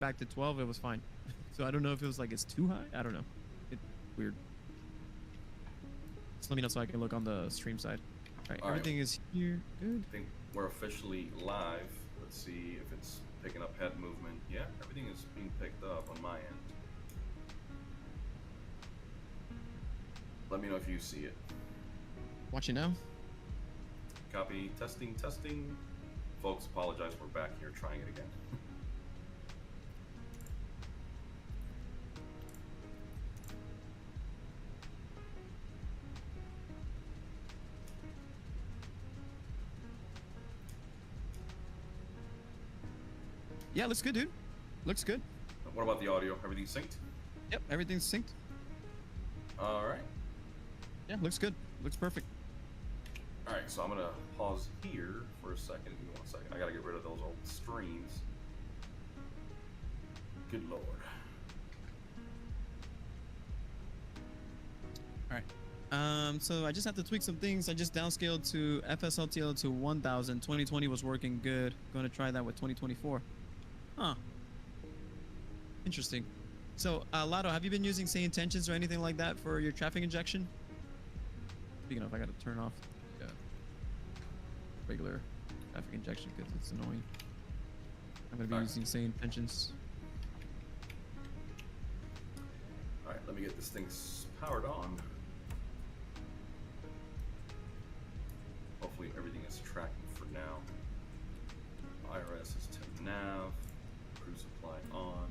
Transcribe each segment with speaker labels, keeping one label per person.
Speaker 1: back to 12, it was fine. So I don't know if it was like it's too high. I don't know. It's weird. Just let me know so I can look on the stream side. All right, everything is here. Good.
Speaker 2: I think we're officially live. Let's see if it's picking up head movement. Yeah, everything is being picked up on my end. Let me know if you see it.
Speaker 1: Watching now.
Speaker 2: Copy. Testing, testing. Folks, apologize. We're back here trying it again.
Speaker 1: Yeah, looks good, dude. Looks good.
Speaker 2: What about the audio? Everything synced?
Speaker 1: Yep, everything's synced.
Speaker 2: All right.
Speaker 1: Yeah, looks good. Looks perfect.
Speaker 2: All right, so I'm gonna pause here for a second. Give me 1 second. I gotta get rid of those old streams. Good lord.
Speaker 1: All right. So I just have to tweak some things. I just downscaled to FSLTL to 1000. 2020 was working good. Going to try that with 2024. Huh. Interesting. So, Lotto, have you been using say intentions or anything like that for your traffic injection? Speaking of, I got to turn off the regular traffic injection because it's annoying. I'm going to be using say intentions.
Speaker 2: All right, let me get this thing powered on. Hopefully everything is tracking for now. IRS is 10 nav. Crew supply on.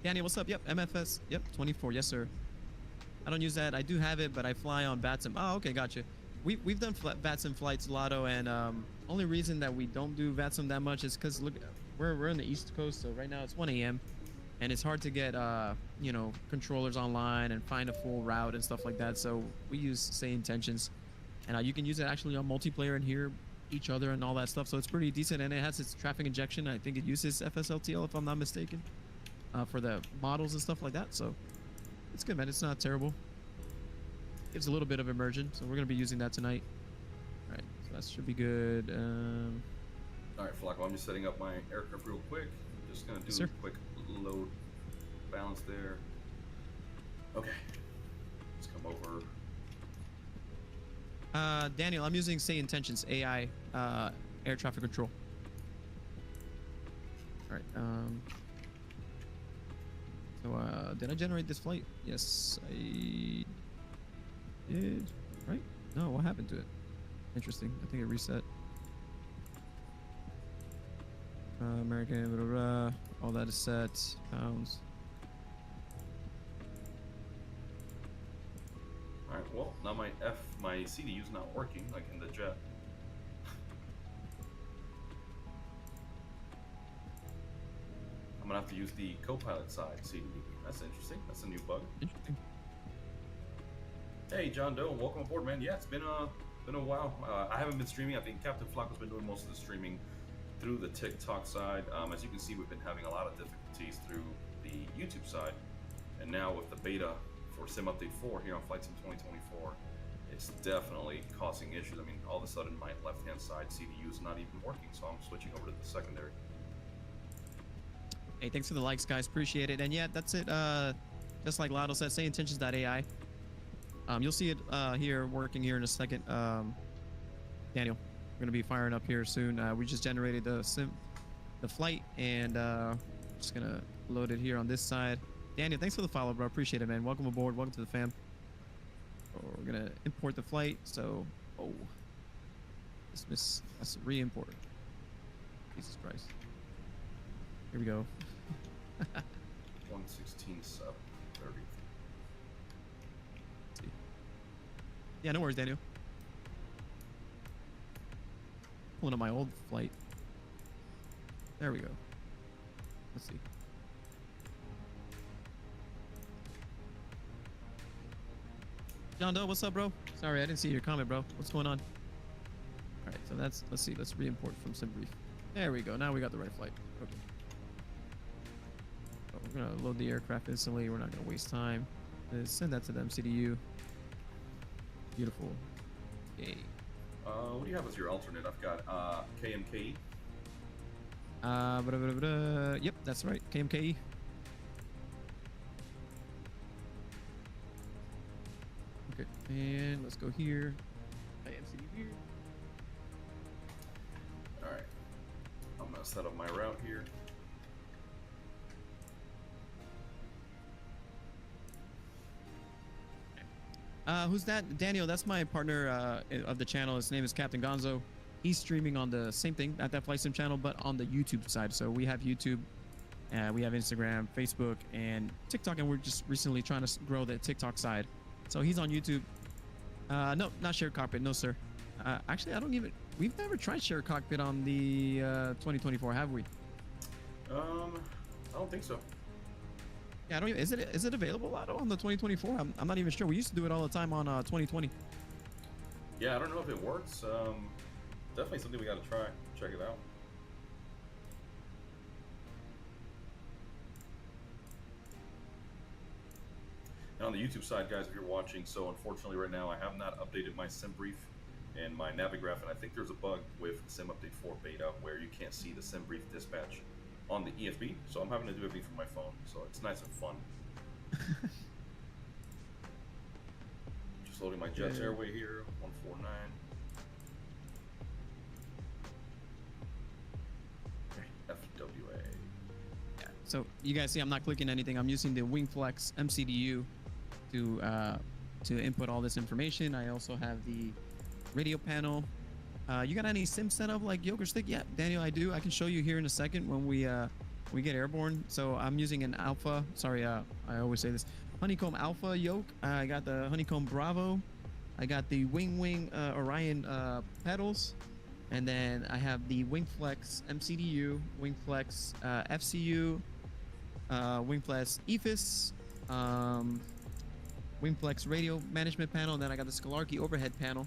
Speaker 1: Danny, what's up? Yep, MFS. Yep, 24. Yes, sir. I don't use that. I do have it, but I fly on VATSIM. Oh, okay, gotcha. We've done VATSIM flights, Lotto, and only reason that we don't do VATSIM that much is because look, we're in the East Coast, so right now it's 1 a.m. and it's hard to get you know, controllers online and find a full route and stuff like that. So we use say intentions, and you can use it actually on multiplayer and hear each other and all that stuff. So it's pretty decent, and it has its traffic injection. I think it uses FSLTL if I'm not mistaken, for the models and stuff like that. So it's good, man. It's not terrible. Gives a little bit of immersion, so we're gonna be using that tonight. All right, so that should be good.
Speaker 2: All right, Flacco, I'm just setting up my aircraft real quick. Just gonna do a quick load balance there. Okay, let's come over.
Speaker 1: Daniel, I'm using say intentions AI air traffic control. All right. So did I generate this flight? Yes, I did. Right? No, what happened to it? Interesting. I think it reset. American, blah, blah, blah. All that is set. Pounds.
Speaker 2: All right. Well, now my CDU is not working like in the jet. I'm gonna have to use the co-pilot side CDU. That's interesting. That's a new bug.
Speaker 1: Interesting.
Speaker 2: Hey, John Doe, welcome aboard, man. Yeah, it's been a while. I haven't been streaming. I think Captain Flacco's been doing most of the streaming through the TikTok side. As you can see, we've been having a lot of difficulties through the YouTube side, and now with the beta for Sim Update 4 here on Flight Sim 2024, it's definitely causing issues. I mean, all of a sudden, my left-hand side CDU is not even working, so I'm switching over to the secondary.
Speaker 1: Hey, thanks for the likes, guys. Appreciate it. And yeah, that's it. Just like Lotto said, say intentions.ai. You'll see it here working here in a second. Daniel, we're gonna be firing up here soon. We just generated the flight, and just gonna load it here on this side. Daniel, thanks for the follow, bro. Appreciate it, man. Welcome aboard. Welcome to the fam. We're gonna import the flight. So, let's re-import. Jesus Christ. Here we go.
Speaker 2: 116 sub 30.
Speaker 1: Yeah, no worries, Daniel. Pulling up my old flight. There we go. Let's see. John Doe, what's up, bro? Sorry, I didn't see your comment, bro. What's going on? All right, so let's see. Let's re-import from SimBrief. There we go. Now we got the right flight. Okay. So we're gonna load the aircraft instantly. We're not gonna waste time. Send that to them. CDU. Beautiful. Okay.
Speaker 2: What do you have as your alternate? I've got KMKE.
Speaker 1: Yep, that's right. KMKE. Okay, and let's go here. MCD here.
Speaker 2: All right. I'm gonna set up my route here.
Speaker 1: Who's that? Daniel, that's my partner of the channel. His name is Captain Gonzo. He's streaming on the same thing at that flight sim channel, but on the YouTube side. So we have YouTube, we have Instagram, Facebook, and TikTok, and we're just recently trying to grow the TikTok side. So he's on YouTube. No, not shared cockpit. No, sir. Actually, we've never tried shared cockpit on the 2024, have we?
Speaker 2: I don't think so.
Speaker 1: Yeah, I don't even, is it available, Lotto, on the 2024? I'm not even sure. We used to do it all the time on 2020.
Speaker 2: Yeah, I don't know if it works. Definitely something we got to try. Check it out. And on the YouTube side, guys, if you're watching, so unfortunately right now I have not updated my sim brief and my Navigraph, and I think there's a bug with Sim Update 4 beta where you can't see the sim brief dispatch on the EFB, so I'm having to do everything from my phone, so it's nice and fun. Just loading my Jets Airway here, 149. FWA.
Speaker 1: Yeah. So you guys see I'm not clicking anything. I'm using the WingFlex MCDU to input all this information. I also have the radio panel. You got any sim setup like yoke or stick? Yeah, Daniel, I do. I can show you here in a second when we get airborne. So I'm using an Alpha. Sorry, I always say this. Honeycomb Alpha yoke. I got the Honeycomb Bravo. I got the Wing Orion pedals. And then I have the WingFlex MCDU, WingFlex FCU, WingFlex EFIS, WingFlex radio management panel. And then I got the Scalarkey overhead panel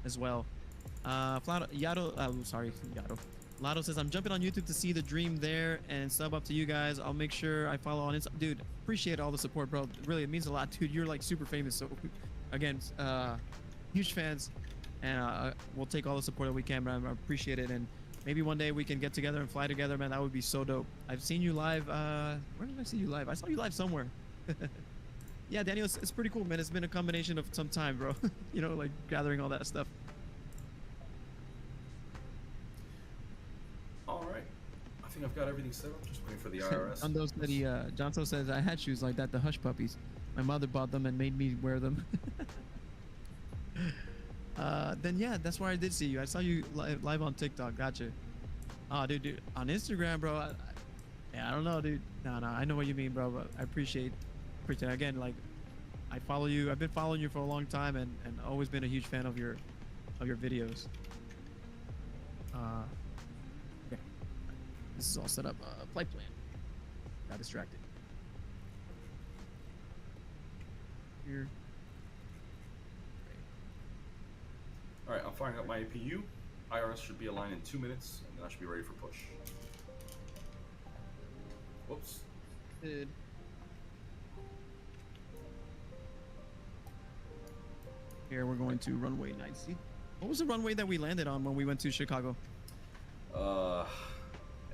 Speaker 1: as well. Lotto says, I'm jumping on YouTube to see the dream there and sub up to you guys. I'll make sure I follow on Instagram. Dude, appreciate all the support, bro. Really, it means a lot, dude. You're like super famous. So again, huge fans, and we'll take all the support that we can, man. I appreciate it. And maybe one day we can get together and fly together, man. That would be so dope. I've seen you live. Where did I see you live? I saw you live somewhere. Yeah, Daniel, it's pretty cool, man. It's been a combination of some time, bro. You know, like gathering all that stuff.
Speaker 2: All right, I think I've got everything set up. Just waiting for the IRS.
Speaker 1: On those that Johnso says, I had shoes like that, the Hush Puppies. My mother bought them and made me wear them. Then yeah, that's where I did see you. I saw you live on TikTok. Gotcha. Oh, dude, on Instagram, bro. I don't know, dude. No, I know what you mean, bro. But I appreciate again. Like, I follow you. I've been following you for a long time, and always been a huge fan of your videos. Okay. This is all set up. Flight plan. Got distracted. Here.
Speaker 2: All right, I'm firing up my APU. IRS should be aligned in 2 minutes, and then I should be ready for push. Whoops.
Speaker 1: Good. Here we're going to runway 90. What was the runway that we landed on when we went to Chicago?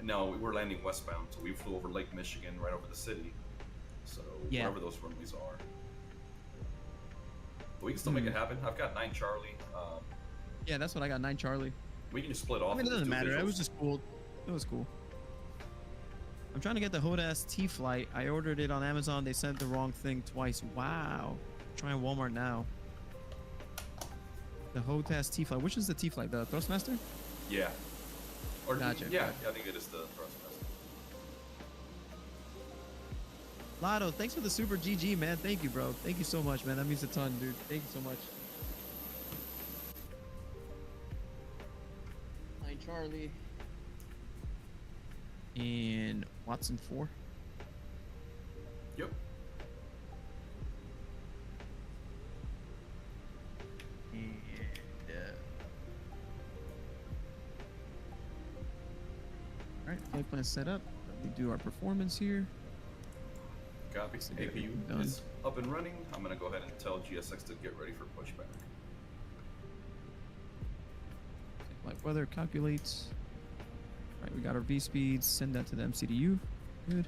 Speaker 2: No, we're landing westbound, so we flew over Lake Michigan, right over the city. So
Speaker 1: yeah,
Speaker 2: wherever those runways are. But we can still make it happen. I've got 9 Charlie.
Speaker 1: Yeah, that's what I got, 9 Charlie.
Speaker 2: We can just split off.
Speaker 1: I mean, it doesn't matter. It was just cool. It was cool. I'm trying to get the Hodas T flight. I ordered it on Amazon. They sent the wrong thing twice. Wow. Trying Walmart now. The Hotas T flight. Which is the T flight? The Thrustmaster?
Speaker 2: Yeah. Or
Speaker 1: gotcha.
Speaker 2: Yeah, I think it is the Thrustmaster.
Speaker 1: Lotto, thanks for the super GG, man. Thank you, bro. Thank you so much, man. That means a ton, dude. Thank you so much. 9 Charlie. And Watson 4.
Speaker 2: Yep.
Speaker 1: And all right, flight plan set up. Let me do our performance here.
Speaker 2: Copy. APU is up and running. I'm gonna go ahead and tell GSX to get ready for pushback.
Speaker 1: Flight weather calculates. Right, we got our V speeds. Send that to the MCDU. Good.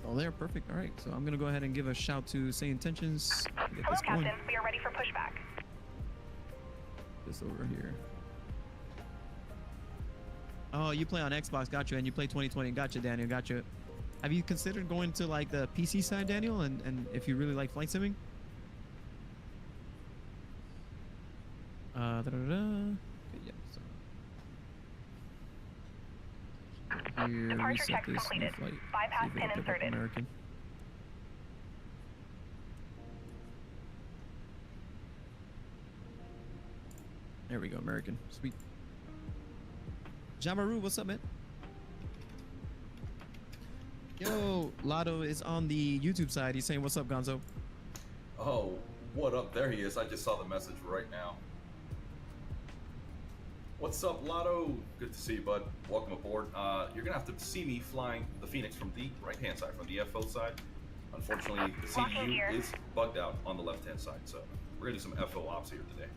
Speaker 1: Oh, there, perfect. All right, so I'm gonna go ahead and give a shout to Say Intentions. Get
Speaker 3: Hello,
Speaker 1: this going.
Speaker 3: Captain. We are ready for pushback.
Speaker 1: This over here. Oh, you play on Xbox, got you, and you play 2020, got you, Daniel, got you. Have you considered going to like the PC side, Daniel, and if you really like flight simming? Okay, yeah, so. Here,
Speaker 3: Departure
Speaker 1: reset
Speaker 3: checks
Speaker 1: this, new
Speaker 3: completed.
Speaker 1: flight.
Speaker 3: Bypass
Speaker 1: See if
Speaker 3: pin
Speaker 1: it'll give up
Speaker 3: inserted.
Speaker 1: American. There we go, American. Sweet. Jamaru, what's up, man? Yo, Lotto is on the YouTube side. He's saying, what's up, Gonzo?
Speaker 2: Oh, what up? There he is. I just saw the message right now. What's up, Lotto? Good to see you, bud. Welcome aboard. You're gonna have to see me flying the Phoenix from the right-hand side, from the FO side. Unfortunately, the CDU is bugged out on the left-hand side, so we're gonna do some FO ops here today.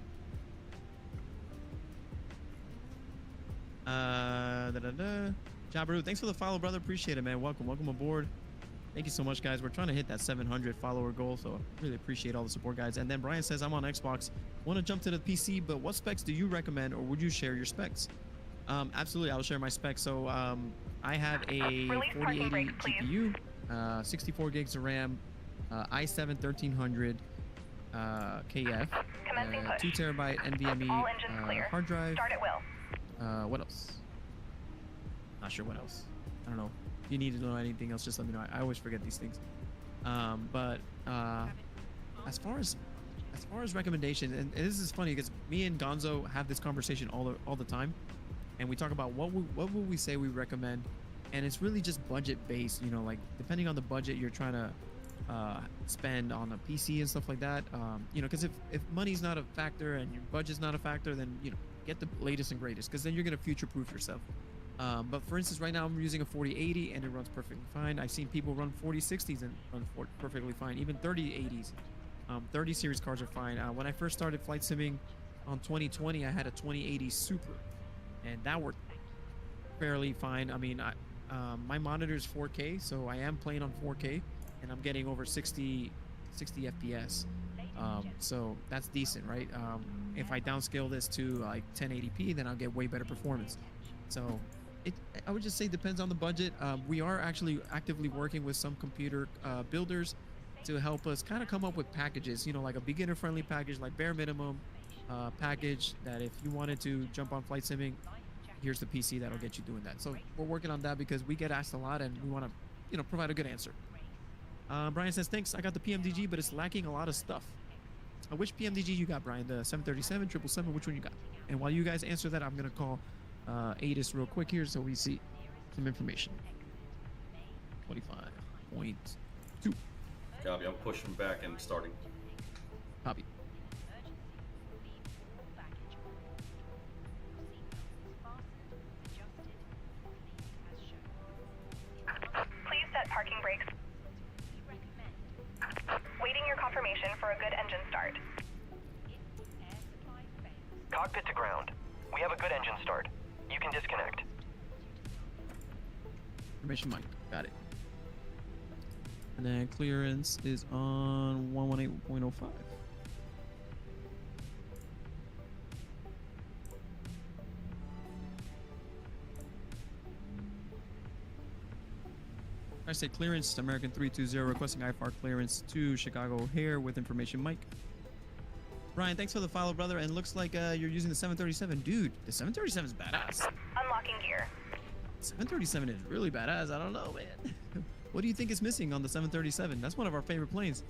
Speaker 1: Jabru, thanks for the follow, brother. Appreciate it, man. Welcome aboard. Thank you so much, guys. We're trying to hit that 700 follower goal, so really appreciate all the support, guys. And then Brian says, I'm on Xbox. Want to jump to the PC, but what specs do you recommend, or would you share your specs? Absolutely, I'll share my specs. So I have a 4080 GPU, 64 gigs of RAM, i7 1300 KF, 2 terabyte NVMe hard drive.
Speaker 3: Start at will.
Speaker 1: What else? Not sure what else. I don't know. If you need to know anything else, just let me know. I always forget these things. But as far as recommendations, and this is funny because me and Gonzo have this conversation all the time, and we talk about what would we say we recommend, and it's really just budget based. You know, like depending on the budget you're trying to spend on a PC and stuff like that. You know, because if money's not a factor and your budget's not a factor, then you know, get the latest and greatest, because then you're gonna future-proof yourself. But for instance, right now I'm using a 4080 and it runs perfectly fine. I've seen people run 4060s and run perfectly fine, even 3080s. 30 series cards are fine. When I first started flight simming on 2020, I had a 2080 Super, and that worked fairly fine. I mean, my monitor is 4K, so I am playing on 4K, and I'm getting over 60 FPS. So that's decent, right? If I downscale this to like 1080p, then I'll get way better performance. So I would just say depends on the budget. We are actually actively working with some computer builders to help us kind of come up with packages, you know, like a beginner friendly package, like bare minimum package that if you wanted to jump on flight simming, here's the PC that'll get you doing that. So we're working on that because we get asked a lot and we want to, you know, provide a good answer. Brian says, thanks, I got the PMDG, but it's lacking a lot of stuff. Which PMDG you got, Brian? The 737, 777, which one you got? And while you guys answer that, I'm going to call ATIS real quick here so we see some information. 25.2.
Speaker 2: Copy, I'm pushing back and starting.
Speaker 1: Copy.
Speaker 3: Please set parking brakes. Waiting your confirmation for a good engine start.
Speaker 4: Cockpit to ground. We have a good engine start. You can disconnect.
Speaker 1: Information mic. Got it. And then clearance is on 118.05. I say clearance, American 320 requesting IFR clearance to Chicago O'Hare with information mic. Brian, thanks for the follow, brother. And looks like you're using the 737. Dude, the 737 is badass.
Speaker 3: Unlocking gear.
Speaker 1: 737 is really badass. I don't know, man. What do you think is missing on the 737? That's one of our favorite planes.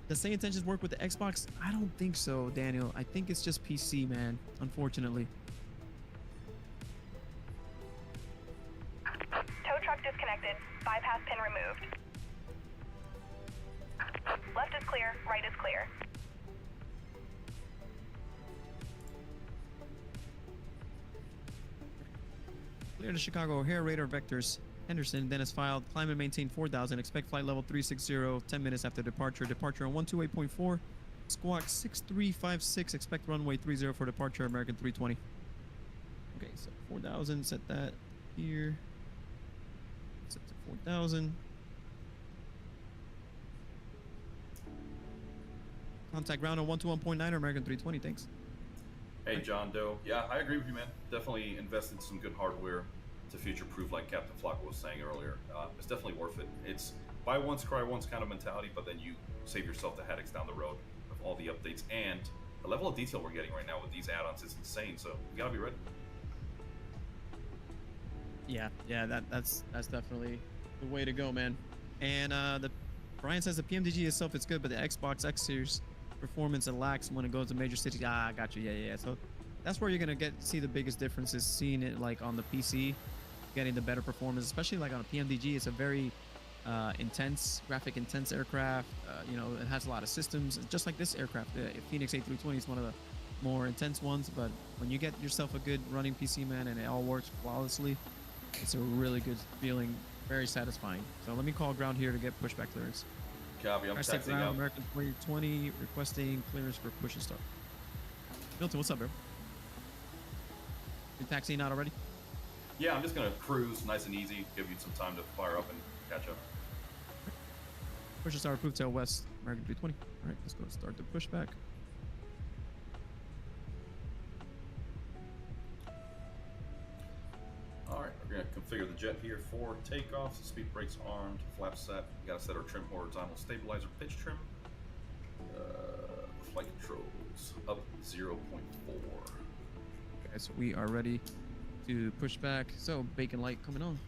Speaker 1: Does Say Intentions work with the Xbox? I don't think so, Daniel. I think it's just PC, man, unfortunately.
Speaker 3: Tow truck disconnected. Bypass pin removed. Left is clear, right is clear.
Speaker 1: Clear to Chicago O'Hare, radar vectors. Henderson, Dennis filed. Climb and maintain 4,000. Expect flight level 360, 10 minutes after departure. Departure on 128.4. Squawk 6356. Expect runway 30 for departure. American 320. Okay, so 4,000. Set that here. Set to 4,000. Contact ground on 121.9 or American 320. Thanks.
Speaker 2: Hey, John Doe. Yeah, I agree with you, man. Definitely invest in some good hardware to future-proof, like Captain Flocko was saying earlier. It's definitely worth it. It's buy once, cry once kind of mentality, but then you save yourself the headaches down the road with all the updates. And the level of detail we're getting right now with these add-ons is insane, so you gotta be ready.
Speaker 1: Yeah, that's definitely the way to go, man. And Brian says the PMDG itself is good, but the Xbox X Series performance it lacks when it goes to major cities. I got you. Yeah. So that's where you're gonna see the biggest differences. Seeing it like on the PC, getting the better performance, especially like on a PMDG. It's a very graphic intense aircraft. It has a lot of systems, just like this aircraft. The Fenix A320 is one of the more intense ones. But when you get yourself a good running PC, man, and it all works flawlessly, it's a really good feeling, very satisfying. So let me call ground here to get pushback clearance.
Speaker 2: Copy, I'm taxiing
Speaker 1: ground,
Speaker 2: out.
Speaker 1: American 2020 requesting clearance for push and start. Milton, what's up, bro? You taxiing out already?
Speaker 2: Yeah, I'm just gonna cruise nice and easy, give you some time to fire up and catch up.
Speaker 1: Push and start approved to west, American 320. All right, let's go start the pushback.
Speaker 2: Alright, we're going to configure the jet here for takeoff. So speed brakes armed, flaps set. We got to set our trim horizontal stabilizer pitch trim. Flight controls up 0.4.
Speaker 1: Okay, so we are ready to push back. So bacon light coming on.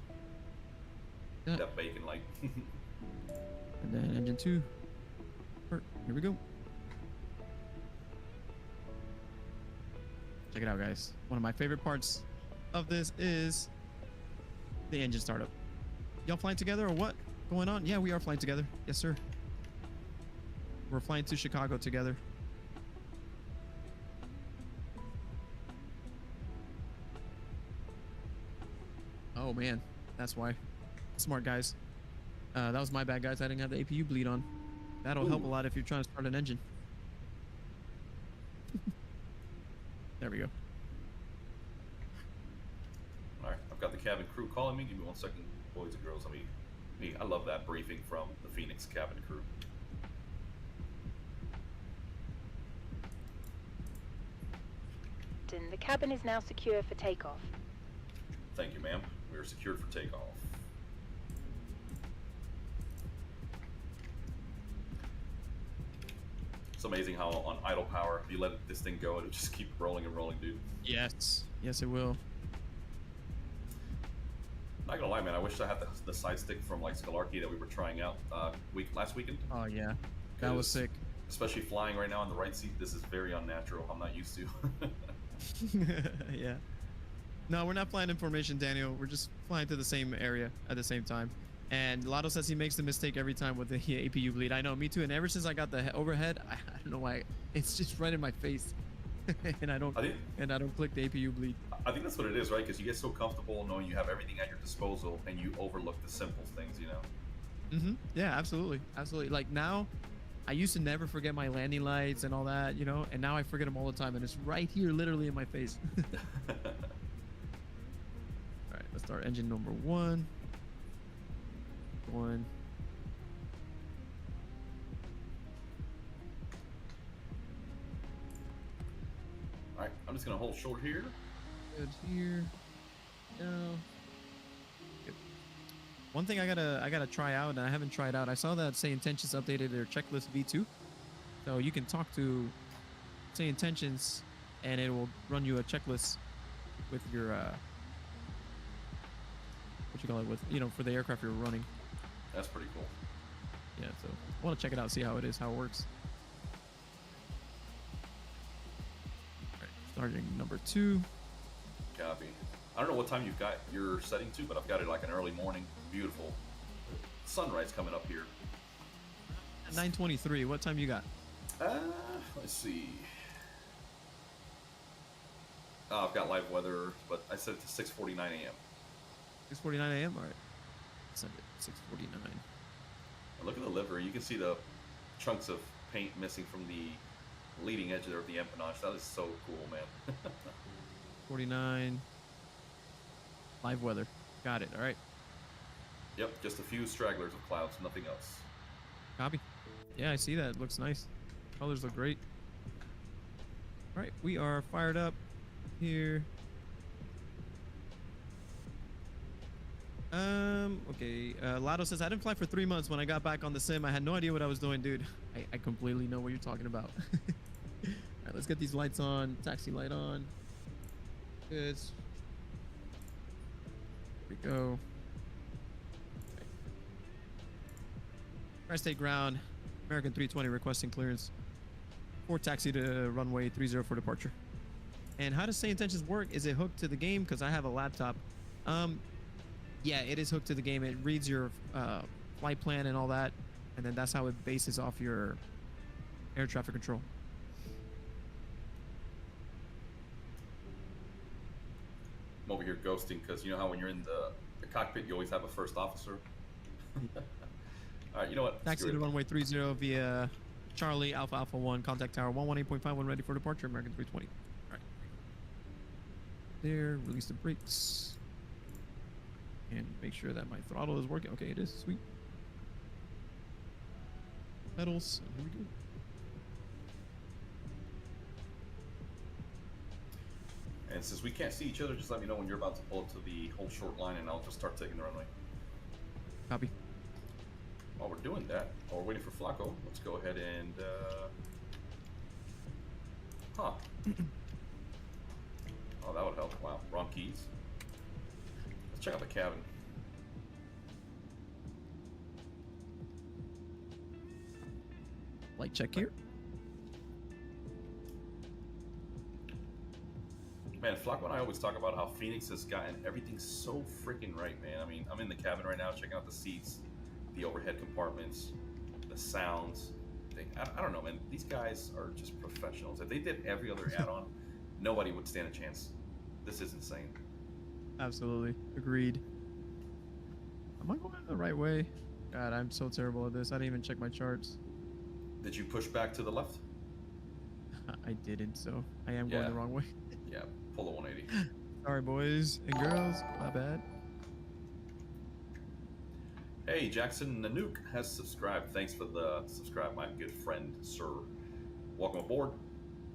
Speaker 1: Yeah.
Speaker 2: That bacon light.
Speaker 1: And then engine 2. Here we go. Check it out, guys. One of my favorite parts of this is the engine startup. Y'all flying together or what going on? Yeah, we are flying together. Yes, sir. We're flying to Chicago together. Oh man, that's why. Smart guys. That was my bad, guys. I didn't have the APU bleed on. That'll help a lot if you're trying to start an engine. There we go.
Speaker 2: Alright, I've got the cabin crew calling me. Give me 1 second, boys and girls. I love that briefing from the Fenix cabin crew.
Speaker 5: The cabin is now secure for takeoff.
Speaker 2: Thank you, ma'am. We are secured for takeoff. It's amazing how on idle power, if you let this thing go, it'll just keep rolling and rolling, dude.
Speaker 1: Yes. Yes, it will.
Speaker 2: Not gonna lie, man. I wish I had the side stick from like Scalarchy that we were trying out last weekend.
Speaker 1: Oh yeah, that was sick.
Speaker 2: Especially flying right now in the right seat, this is very unnatural. I'm not used to.
Speaker 1: Yeah. No, we're not flying in formation, Daniel. We're just flying to the same area at the same time. And Lotto says he makes the mistake every time with the APU bleed. I know, me too. And ever since I got the overhead, I don't know why it's just right in my face, and I don't click the APU bleed.
Speaker 2: I think that's what it is, right? Because you get so comfortable knowing you have everything at your disposal, and you overlook the simple things, you know.
Speaker 1: Mm-hmm. Yeah, absolutely, absolutely. Like now, I used to never forget my landing lights and all that, you know, and now I forget them all the time, and it's right here, literally in my face. All right, let's start engine number 1. All
Speaker 2: right, I'm just gonna hold short here.
Speaker 1: Good here. No. Good. One thing I gotta try out, and I haven't tried out. I saw that Say Intentions updated their checklist V2, so you can talk to Say Intentions, and it will run you a checklist with your what you call it, with, you know, for the aircraft you're running.
Speaker 2: That's pretty cool.
Speaker 1: Yeah, so I want to check it out, see how it is, how it works. All right, starting number 2.
Speaker 2: Copy. I don't know what time you've got your setting to, but I've got it like an early morning. Beautiful sunrise coming up here.
Speaker 1: 9:23. What time you got?
Speaker 2: Let's see. I've got live weather, but I set it to 6:49 a.m.
Speaker 1: 6:49 a.m. All right. Send it. 6:49.
Speaker 2: Look at the livery. You can see the chunks of paint missing from the leading edge there of the empennage. That is so cool, man.
Speaker 1: 49. Live weather. Got it. All right.
Speaker 2: Yep, just a few stragglers of clouds, nothing else.
Speaker 1: Copy. Yeah, I see that. It looks nice. Colors look great. All right, we are fired up here. Okay. Lotto says, I didn't fly for 3 months. When I got back on the sim, I had no idea what I was doing, dude. I completely know what you're talking about. All right, let's get these lights on. Taxi light on. Good. Here we go. Tri-State ground. American 320 requesting clearance for taxi to runway 30 for departure. And how does Say Intentions work? Is it hooked to the game? Because I have a laptop. Yeah, it is hooked to the game. It reads your flight plan and all that, and then that's how it bases off your air traffic control.
Speaker 2: I'm over here ghosting because you know how when you're in the cockpit, you always have a first officer. All right, you know what?
Speaker 1: Taxi to runway 30 via Charlie Alpha Alpha 1, contact tower 118.51 ready for departure, American 320. All right. There, release the brakes. And make sure that my throttle is working. Okay, it is. Sweet. Pedals. Here we go.
Speaker 2: And since we can't see each other, just let me know when you're about to pull up to the whole short line, and I'll just start taking the runway.
Speaker 1: Copy.
Speaker 2: While we're doing that, while we're waiting for Flacco, let's go ahead and oh, that would help. Wow, wrong keys. Let's check out the cabin.
Speaker 1: Light check here.
Speaker 2: Man, Flacco and I always talk about how Phoenix has gotten everything so freaking right, man. I mean, I'm in the cabin right now checking out the seats, the overhead compartments, the sounds. I don't know, man. These guys are just professionals. If they did every other add-on, nobody would stand a chance. This is insane.
Speaker 1: Absolutely. Agreed. Am I going the right way? God, I'm so terrible at this. I didn't even check my charts.
Speaker 2: Did you push back to the left?
Speaker 1: I didn't, so I am going the wrong way.
Speaker 2: Yeah, pull a 180.
Speaker 1: Sorry, boys and girls. My bad.
Speaker 2: Hey, Jackson Nanook has subscribed. Thanks for the subscribe, my good friend, sir. Welcome aboard.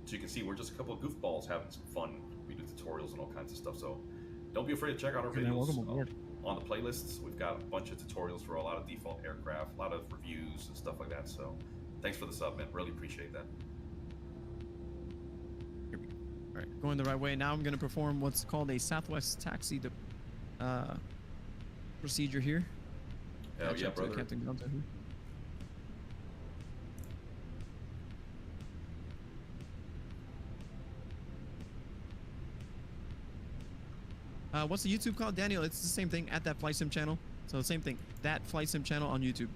Speaker 2: So you can see we're just a couple of goofballs having some fun. We do tutorials and all kinds of stuff, so don't be afraid to check out our videos.
Speaker 1: Welcome aboard.
Speaker 2: On the playlists, we've got a bunch of tutorials for a lot of default aircraft, a lot of reviews and stuff like that, so thanks for the sub, man. Really appreciate that.
Speaker 1: Here we go. All right, going the right way. Now I'm going to perform what's called a Southwest taxi procedure here.
Speaker 2: Hell yeah, brother.
Speaker 1: Captain Gunter here. What's the YouTube called, Daniel? It's the same thing at that Flight Sim channel. So same thing, that Flight Sim channel on YouTube.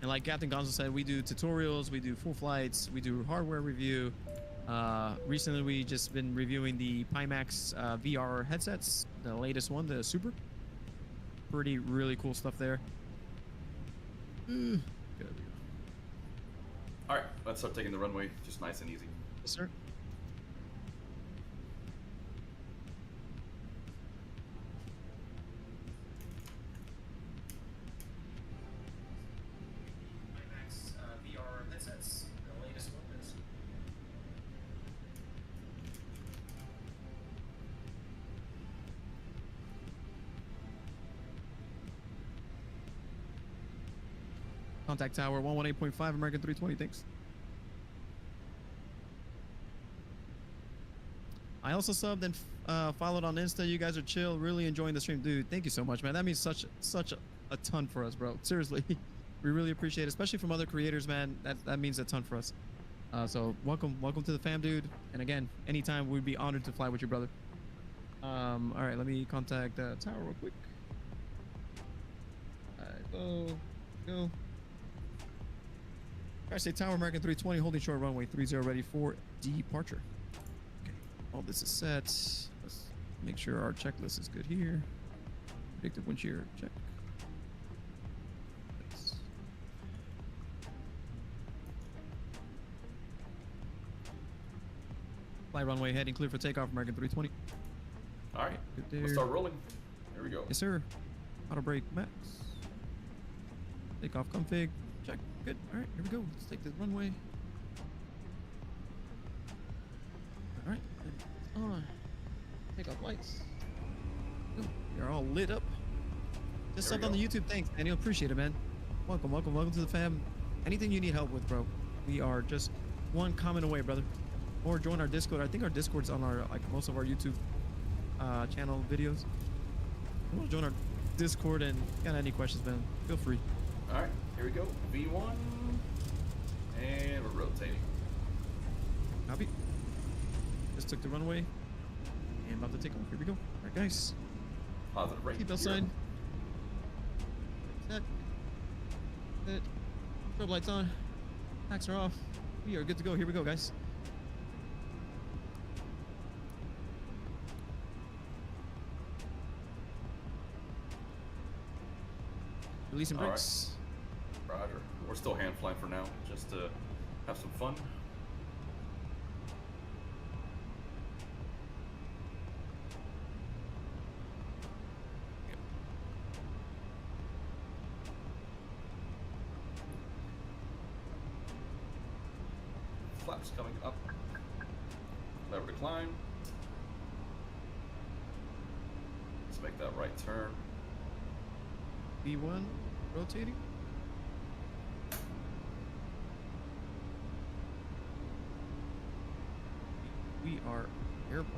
Speaker 1: And like Captain Gonzo said, we do tutorials, we do full flights, we do hardware review. Recently, we just been reviewing the Pimax VR headsets, the latest one, the Super. Pretty really cool stuff there. Good.
Speaker 2: All right, let's start taking the runway, just nice and easy.
Speaker 1: Yes, sir. VR headsets, the latest one is. Contact tower 118.5 American 320, thanks. I also subbed and followed on Insta. You guys are chill, really enjoying the stream. Dude, thank you so much, man. That means such a ton for us, bro. Seriously. We really appreciate it, especially from other creators, man. That means a ton for us. So welcome to the fam, dude. And again, anytime we'd be honored to fly with you, brother. All right, let me contact the tower real quick. All right, go. I say tower American 320 holding short runway 30 ready for departure. Okay, all this is set. Let's make sure our checklist is good here. Predictive wind shear check. Fly runway heading clear for takeoff, American 320.
Speaker 2: All right,
Speaker 1: Good there.
Speaker 2: let's start rolling. Here we go.
Speaker 1: Yes, sir. Auto brake max. Takeoff config. Check. Good. All right, here we go. Let's take this runway. All right. On. Takeoff lights. Go. You're all lit up. Just
Speaker 2: There we
Speaker 1: subbed on the
Speaker 2: go.
Speaker 1: YouTube. Thanks, Daniel. Appreciate it, man. Welcome, welcome, welcome to the fam. Anything you need help with, bro. We are just one comment away, brother. Or join our Discord. I think our Discord's on our like most of our YouTube channel videos. You want to join our Discord and got any questions, man? Feel free.
Speaker 2: All right, here we go. V1, and we're rotating.
Speaker 1: Copy. Just took the runway and about to take off. Here we go. All right, guys.
Speaker 2: Positive rate.
Speaker 1: Seatbelt
Speaker 2: Here.
Speaker 1: sign. Set. Set. Strobe lights on. Packs are off. We are good to go. Here we go, guys. Releasing
Speaker 2: All right.
Speaker 1: brakes.
Speaker 2: Roger. We're still hand flying for now, just to have some fun. Flaps coming up. Lever to climb. Let's make that right turn.
Speaker 1: B1 rotating. We are airborne.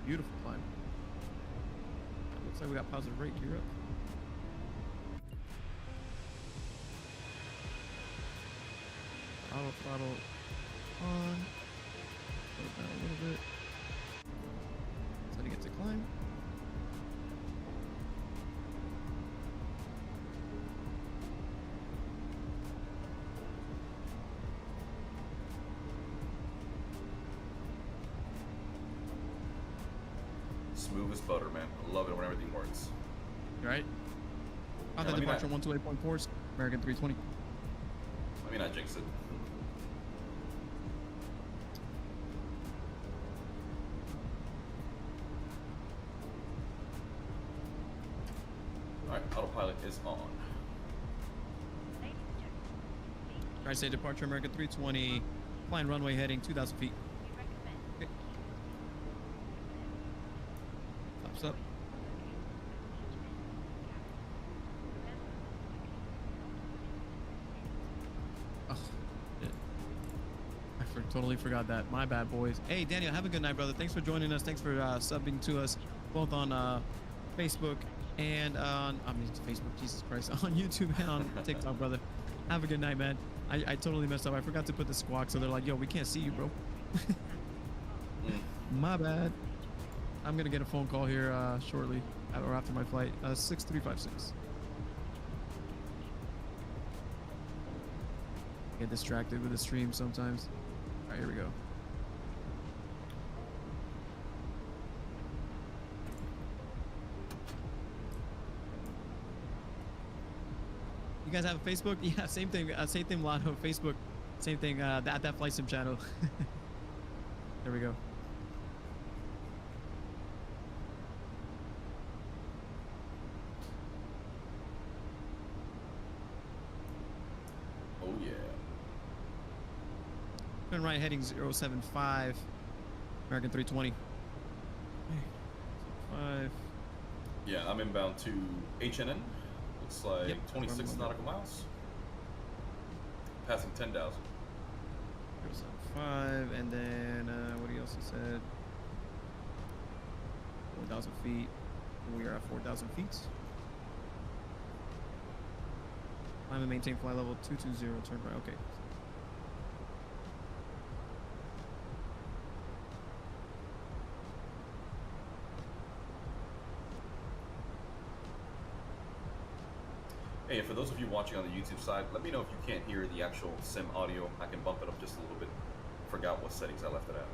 Speaker 1: Beautiful climb. Looks like we got positive rate gear up. Auto throttle on. Slow it down a little bit. Setting it to climb.
Speaker 2: Smooth as butter, man. I love it when everything works.
Speaker 1: Right? On
Speaker 2: Yeah,
Speaker 1: the
Speaker 2: let me
Speaker 1: departure
Speaker 2: not-
Speaker 1: 128.4, American 320.
Speaker 2: Let me not jinx it. Alright, autopilot is on.
Speaker 1: Alright, say departure American 320. Flying runway heading 2,000 feet. Okay. Tops up. Oh, shit. Totally forgot that. My bad, boys. Hey, Daniel, have a good night, brother. Thanks for joining us. Thanks for subbing to us both on Facebook and on, Facebook, Jesus Christ, on YouTube and on TikTok, brother. Have a good night, man. I totally messed up. I forgot to put the squawk, so they're like, yo, we can't see you, bro. My bad. I'm going to get a phone call here shortly, or after my flight. 6356. Get distracted with the stream sometimes. All right, here we go. You guys have a Facebook? Yeah, same thing. Same thing, Lotto. Facebook, same thing. That flight sim channel. There we go.
Speaker 2: Oh yeah.
Speaker 1: Turn right heading 075, American 320. 5.
Speaker 2: Yeah, I'm inbound to HNN. Looks like
Speaker 1: Yep,
Speaker 2: 26 nautical miles. Passing 10,000.
Speaker 1: 075, and then what else he said? 4,000 feet. We are at 4,000 feet. Climb and maintain flight level 220. Turn right. Okay.
Speaker 2: Hey, and for those of you watching on the YouTube side, let me know if you can't hear the actual sim audio. I can bump it up just a little bit. Forgot what settings I left it at.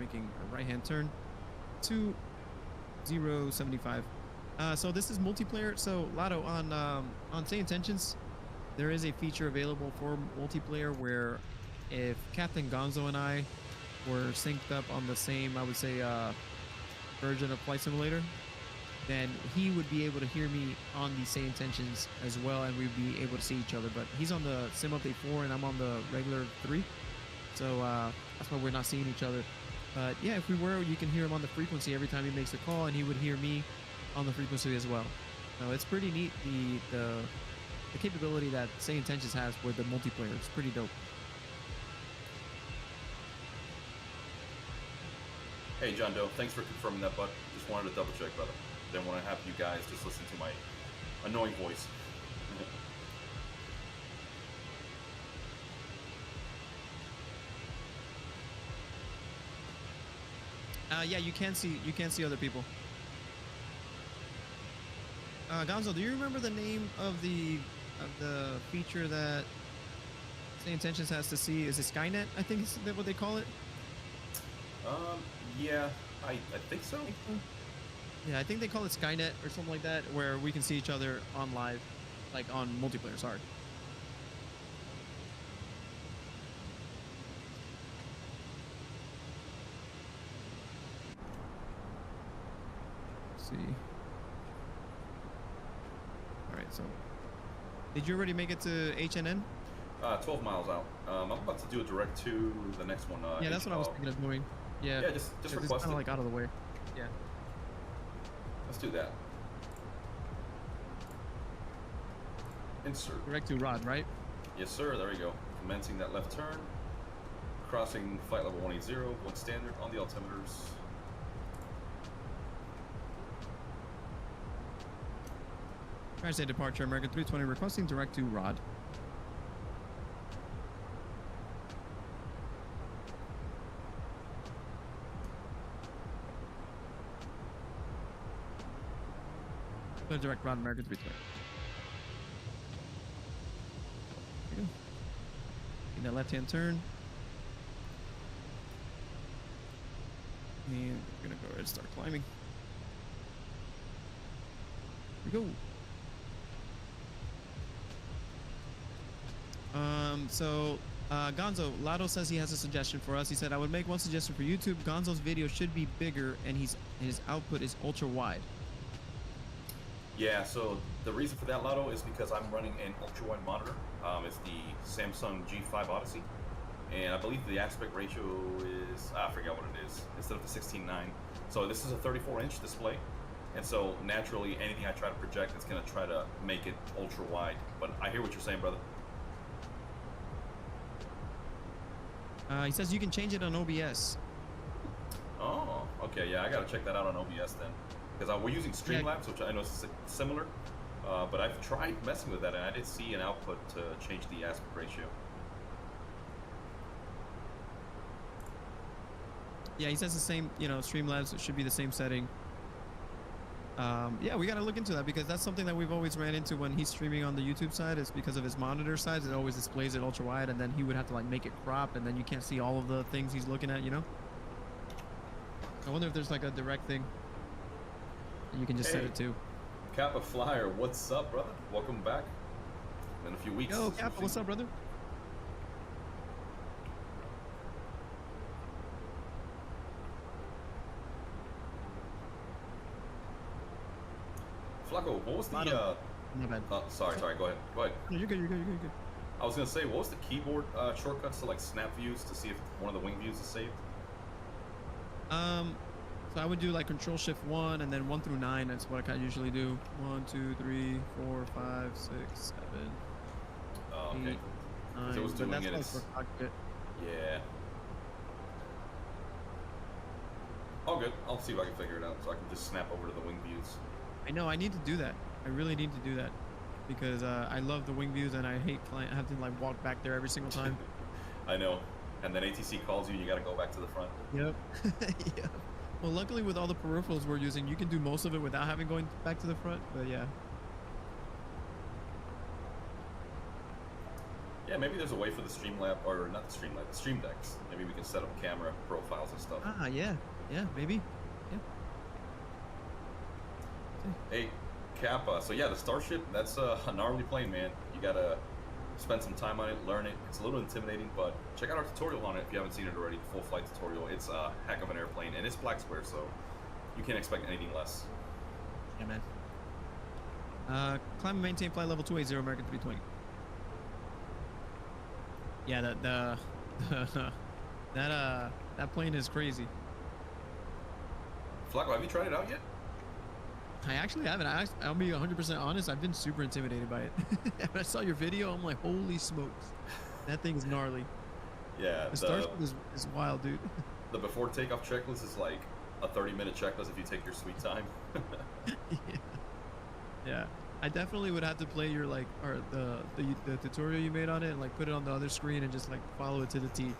Speaker 1: Making a right-hand turn. 2075. So this is multiplayer. So Lotto on Say Intentions. there is a feature available for multiplayer where if Captain Gonzo and I were synced up on the same, I would say, version of Flight Simulator, then he would be able to hear me on the same tensions as well, and we'd be able to see each other. But he's on the Sim Update 4 and I'm on the regular 3, so that's why we're not seeing each other. But yeah, if we were, you can hear him on the frequency every time he makes a call, and he would hear me on the frequency as well. So it's pretty neat, the capability that Same Intentions has with the multiplayer. It's pretty dope.
Speaker 2: Hey, John Doe, thanks for confirming that, bud. Just wanted to double check, brother. Didn't want to have you guys just listen to my annoying voice.
Speaker 1: Yeah, you can see other people. Gonzo, do you remember the name of the feature that Same Intentions has to see? Is it Skynet? I think is that what they call it?
Speaker 2: Yeah, I think so.
Speaker 1: Yeah, I think they call it Skynet or something like that, where we can see each other on live, like on multiplayer. Sorry. Let's see. All right, so did you already make it to HNN?
Speaker 2: 12 miles out. I'm about to do a direct to the next one.
Speaker 1: Yeah, that's what I was thinking of doing. Yeah.
Speaker 2: Yeah, just
Speaker 1: it's
Speaker 2: request
Speaker 1: kind
Speaker 2: it.
Speaker 1: of like out of the way. Yeah.
Speaker 2: Let's do that. Insert.
Speaker 1: Direct to Rod, right?
Speaker 2: Yes, sir. There we go. Commencing that left turn. Crossing flight level 180, one standard on the altimeters.
Speaker 1: Crash day departure, American 320 requesting direct to Rod. Direct Rod, American 320. There you go. In that left-hand turn. And we're gonna go ahead and start climbing. Here we go. Gonzo, Lotto says he has a suggestion for us. He said, I would make one suggestion for YouTube. Gonzo's video should be bigger and his output is ultra wide.
Speaker 2: Yeah, so the reason for that, Lotto, is because I'm running an ultra-wide monitor. It's the Samsung G5 Odyssey. And I believe the aspect ratio is, I forget what it is, instead of the 16:9. So this is a 34-inch display. And so naturally, anything I try to project, it's going to try to make it ultra-wide. But I hear what you're saying, brother.
Speaker 1: He says you can change it on OBS.
Speaker 2: Oh, okay. Yeah, I got to check that out on OBS then. Because we're using Streamlabs, which I know is similar. But I've tried messing with that, and I didn't see an output to change the aspect ratio.
Speaker 1: Yeah, he says the same, Streamlabs, it should be the same setting. Yeah, we got to look into that because that's something that we've always ran into when he's streaming on the YouTube side. It's because of his monitor size. It always displays it ultra wide, and then he would have to like make it crop, and then you can't see all of the things he's looking at, I wonder if there's like a direct thing you can just set it to.
Speaker 2: Kappa Flyer, what's up, brother? Welcome back. In a few weeks.
Speaker 1: Yo, Kappa, what's up, brother?
Speaker 2: Flacco, what was the
Speaker 1: My bad.
Speaker 2: sorry, go ahead.
Speaker 1: No, you're good.
Speaker 2: I was gonna say, what was the keyboard shortcuts to like snap views to see if one of the wing views is saved?
Speaker 1: So I would do like Control Shift 1 and then 1 through 9. That's what I kind of usually do. 1, 2, 3, 4, 5, 6, 7.
Speaker 2: Oh, okay.
Speaker 1: 8, 9.
Speaker 2: It was doing
Speaker 1: but
Speaker 2: it.
Speaker 1: that's like for cockpit.
Speaker 2: Yeah. All good. I'll see if I can figure it out so I can just snap over to the wing views.
Speaker 1: I know. I need to do that. I really need to do that because I love the wing views and I hate I have to like walk back there every single time.
Speaker 2: I know. And then ATC calls you, and you got to go back to the front.
Speaker 1: Yep. Yeah. Well, luckily with all the peripherals we're using, you can do most of it without having going back to the front. But yeah.
Speaker 2: Yeah, maybe there's a way for the Streamlab, or not the Streamlab, the Stream Decks. Maybe we can set up camera profiles and stuff.
Speaker 1: Ah, yeah. Yeah, maybe. Yeah.
Speaker 2: Hey, Kappa. So yeah, the Starship, that's a gnarly plane, man. You gotta spend some time on it, learn it. It's a little intimidating, but check out our tutorial on it if you haven't seen it already. The full flight tutorial. It's a heck of an airplane, and it's black square, so you can't expect anything less.
Speaker 1: Yeah, man. Climb and maintain flight level 280 American 320. Yeah, that plane is crazy.
Speaker 2: Flacco, have you tried it out yet?
Speaker 1: I actually haven't. I'll be 100% honest. I've been super intimidated by it. When I saw your video, I'm like, holy smokes, that thing is gnarly.
Speaker 2: Yeah,
Speaker 1: The Starship is wild, dude.
Speaker 2: the before takeoff checklist is like a 30-minute checklist if you take your sweet time.
Speaker 1: Yeah, I definitely would have to play your the tutorial you made on it and like put it on the other screen and just like follow it to the T.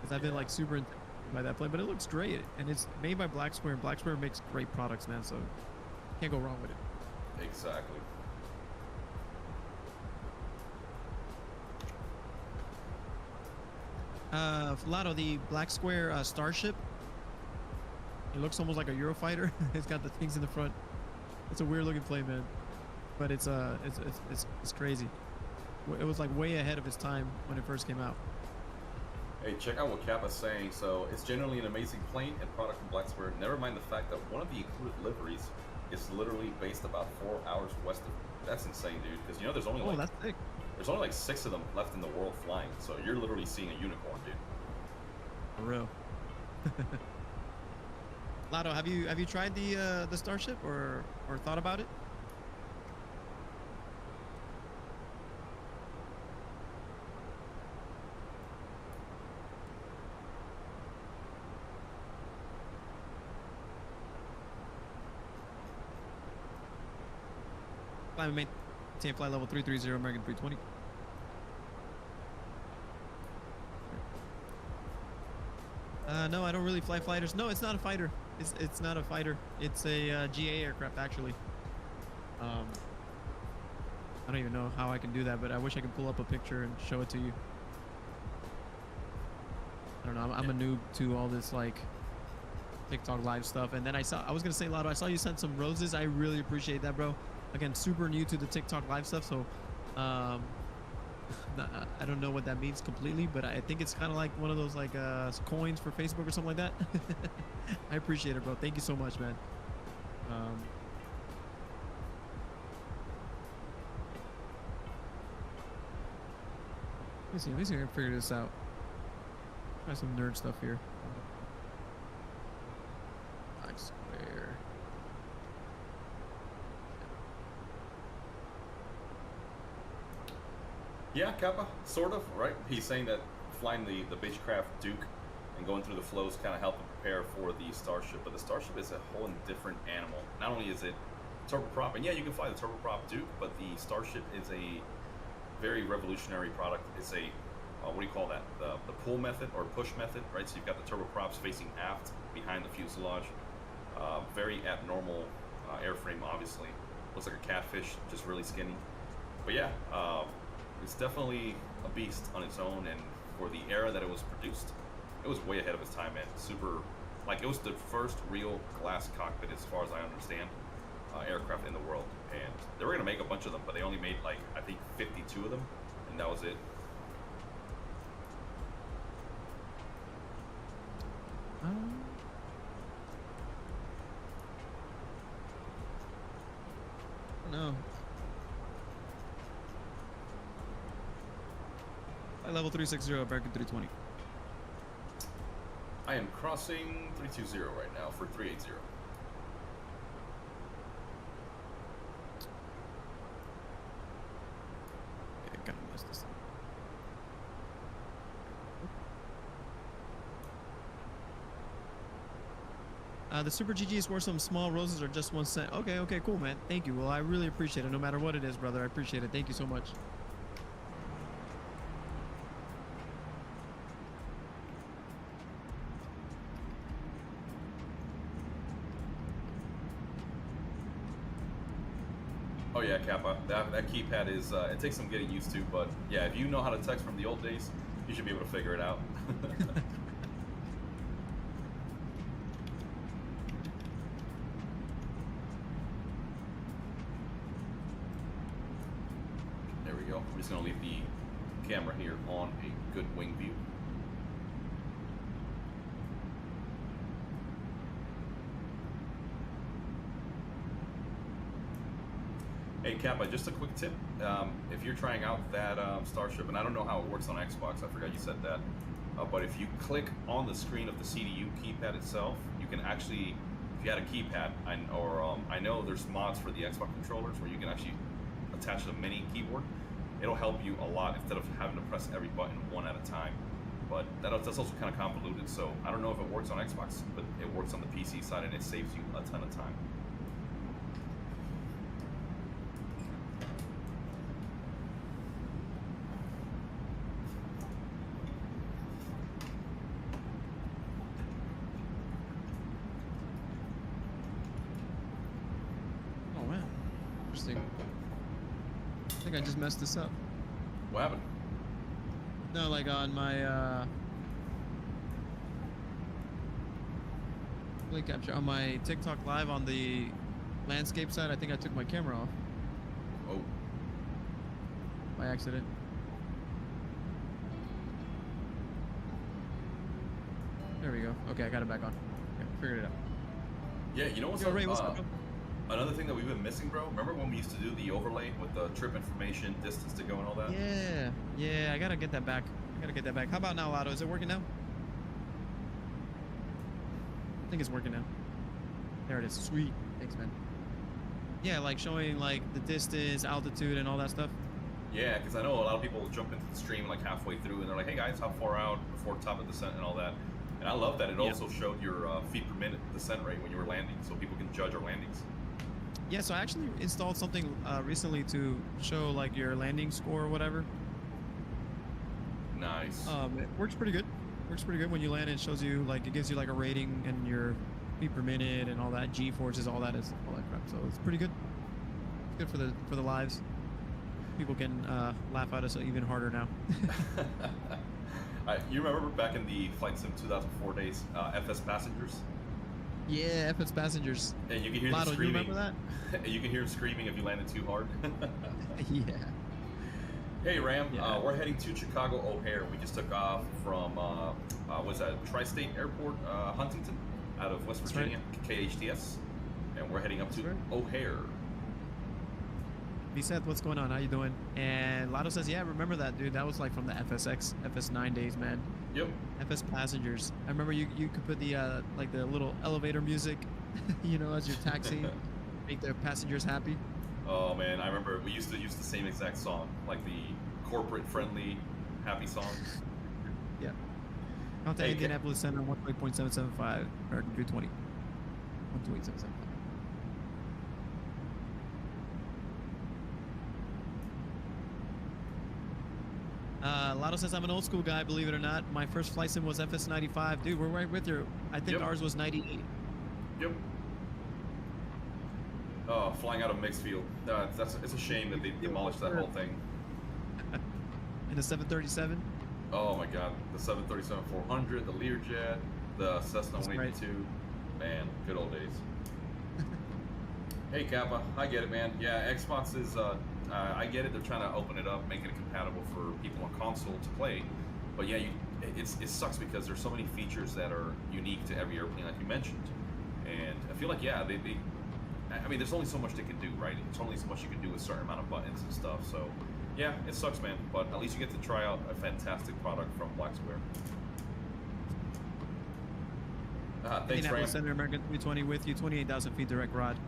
Speaker 1: Because I've been like super intimidated by that plane, but it looks great and it's made by Black Square, and Black Square makes great products, man. So can't go wrong with it.
Speaker 2: Exactly.
Speaker 1: Lotto, the Black Square Starship. It looks almost like a Eurofighter. It's got the things in the front. It's a weird looking plane, man, but it's crazy. It was like way ahead of its time when it first came out.
Speaker 2: Hey, check out what Kappa's saying. So it's generally an amazing plane and product from Black Square. Never mind the fact that one of the included liveries is literally based about 4 hours west of. That's insane, dude. Because you know there's only
Speaker 1: That's sick.
Speaker 2: there's only like 6 of them left in the world flying. So you're literally seeing a unicorn, dude.
Speaker 1: For real. Lotto, have you tried the Starship or thought about it? Climb and maintain flight level 330 American 320. No, I don't really fly fighters. No, it's not a fighter. It's not a fighter. It's a GA aircraft, actually. I don't even know how I can do that, but I wish I could pull up a picture and show it to you. I don't know. I'm a noob to all this like TikTok live stuff. And then I was gonna say, Lotto, I saw you sent some roses. I really appreciate that, bro. Again, super new to the TikTok live stuff, so I don't know what that means completely, but I think it's kind of like one of those like coins for Facebook or something like that. I appreciate it, bro. Thank you so much, man. Let me see if I can figure this out. Try some nerd stuff here. Black Square.
Speaker 2: Yeah, Kappa, sort of, right? He's saying that flying the Beechcraft Duke and going through the flows kind of helped him prepare for the Starship, but the Starship is a whole different animal. Not only is it turboprop, and yeah, you can fly the turboprop Duke, but the Starship is a very revolutionary product. It's a, what do you call that? The pull method or push method, right? So you've got the turboprops facing aft behind the fuselage. Very abnormal airframe, obviously. Looks like a catfish, just really skinny. But yeah, it's definitely a beast on its own, and for the era that it was produced, it was way ahead of its time, man. Super, like, it was the first real glass cockpit, as far as I understand, aircraft in the world. And they were gonna make a bunch of them, but they only made like, I think 52 of them, and that was it.
Speaker 1: No. Level 360, American 320.
Speaker 2: I am crossing 320 right now for 380.
Speaker 1: Yeah, I gotta mess this up. The Super GG is worth some small roses or just 1 cent. Okay, cool, man. Thank you. Well, I really appreciate it. No matter what it is, brother, I appreciate it. Thank you so much.
Speaker 2: Oh yeah, Kappa, that keypad is, it takes some getting used to, but yeah, if you know how to text from the old days, you should be able to figure it out. There we go. We're just just gonna leave the camera here on a good wing view. Hey Kappa, just a quick tip. If you're trying out that Starship, and I don't know how it works on Xbox, I forgot you said that, but if you click on the screen of the CDU keypad itself, you can actually, if you had a keypad, I know there's mods for the Xbox controllers where you can actually attach a mini keyboard. It'll help you a lot instead of having to press every button one at a time. But that's also kind of convoluted, so I don't know if it works on Xbox, but it works on the PC side and it saves you a ton of time.
Speaker 1: I think I just messed this up.
Speaker 2: What happened?
Speaker 1: No, like on my play capture on my TikTok live on the landscape side, I think I took my camera off.
Speaker 2: Oh.
Speaker 1: By accident. There we go. Okay, I got it back on. Okay, figured it out.
Speaker 2: Yeah, you know what's
Speaker 1: Yo,
Speaker 2: up?
Speaker 1: Ray, what's up, bro?
Speaker 2: Another thing that we've been missing, bro. Remember when we used to do the overlay with the trip information, distance to go, and all that?
Speaker 1: Yeah, yeah. I gotta get that back. How about now, Lotto? Is it working now? I think it's working now. There it is. Sweet. Thanks, man. Yeah, like showing like the distance, altitude, and all that stuff.
Speaker 2: Yeah, because I know a lot of people jump into the stream like halfway through, and they're like, "Hey guys, how far out before top of descent and all that?" And I love that it also showed your feet per minute descent rate when you were landing, so people can judge our landings.
Speaker 1: Yeah, so I actually installed something recently to show like your landing score or whatever.
Speaker 2: Nice.
Speaker 1: It works pretty good. Works pretty good when you land. It shows you like it gives you like a rating and your feet per minute and all that, G forces, all that crap. So it's pretty good. It's good for the lives. People can laugh at us even harder now.
Speaker 2: You remember back in the Flight Sim 2004 days, FS Passengers?
Speaker 1: Yeah, FS Passengers.
Speaker 2: And you can hear
Speaker 1: Lotto,
Speaker 2: them screaming.
Speaker 1: You remember that?
Speaker 2: You can hear them screaming if you landed too hard.
Speaker 1: Yeah.
Speaker 2: Hey Ram,
Speaker 1: Yeah.
Speaker 2: we're heading to Chicago O'Hare. We just took off from was that Tri-State Airport, Huntington, out of West Virginia, KHTS, and we're heading up to O'Hare.
Speaker 1: B Seth, what's going on? How you doing? And Lotto says, yeah, remember that, dude. That was like from the FSX, FS9 days, man.
Speaker 2: Yep.
Speaker 1: FS Passengers. I remember you could put the like the little elevator music, you know, as you're taxiing, make the passengers happy.
Speaker 2: Oh man, I remember we used to use the same exact song, like the corporate friendly happy song.
Speaker 1: Yeah. Contact Indianapolis Center 128.775 American 320. 128.775. Lotto says I'm an old school guy, believe it or not. My first flight sim was FS95. Dude, we're right with you. I think ours was 98.
Speaker 2: Yep. Flying out of Mixfield. It's a shame that they demolished that whole thing.
Speaker 1: And the 737?
Speaker 2: Oh my god. The 737-400, the Learjet, the Cessna 182. Man, good old days. Hey Kappa, I get it, man. Yeah, Xbox is, I get it. They're trying to open it up, make it compatible for people on console to play. But yeah, it sucks because there's so many features that are unique to every airplane, like you mentioned. And I feel like, yeah, I mean, there's only so much they can do, right? There's only so much you can do with a certain amount of buttons and stuff. So, yeah, it sucks, man. But at least you get to try out a fantastic product from Black Square. Thanks,
Speaker 1: Indianapolis
Speaker 2: Ram.
Speaker 1: Center American 320 with you, 28,000 feet direct rod.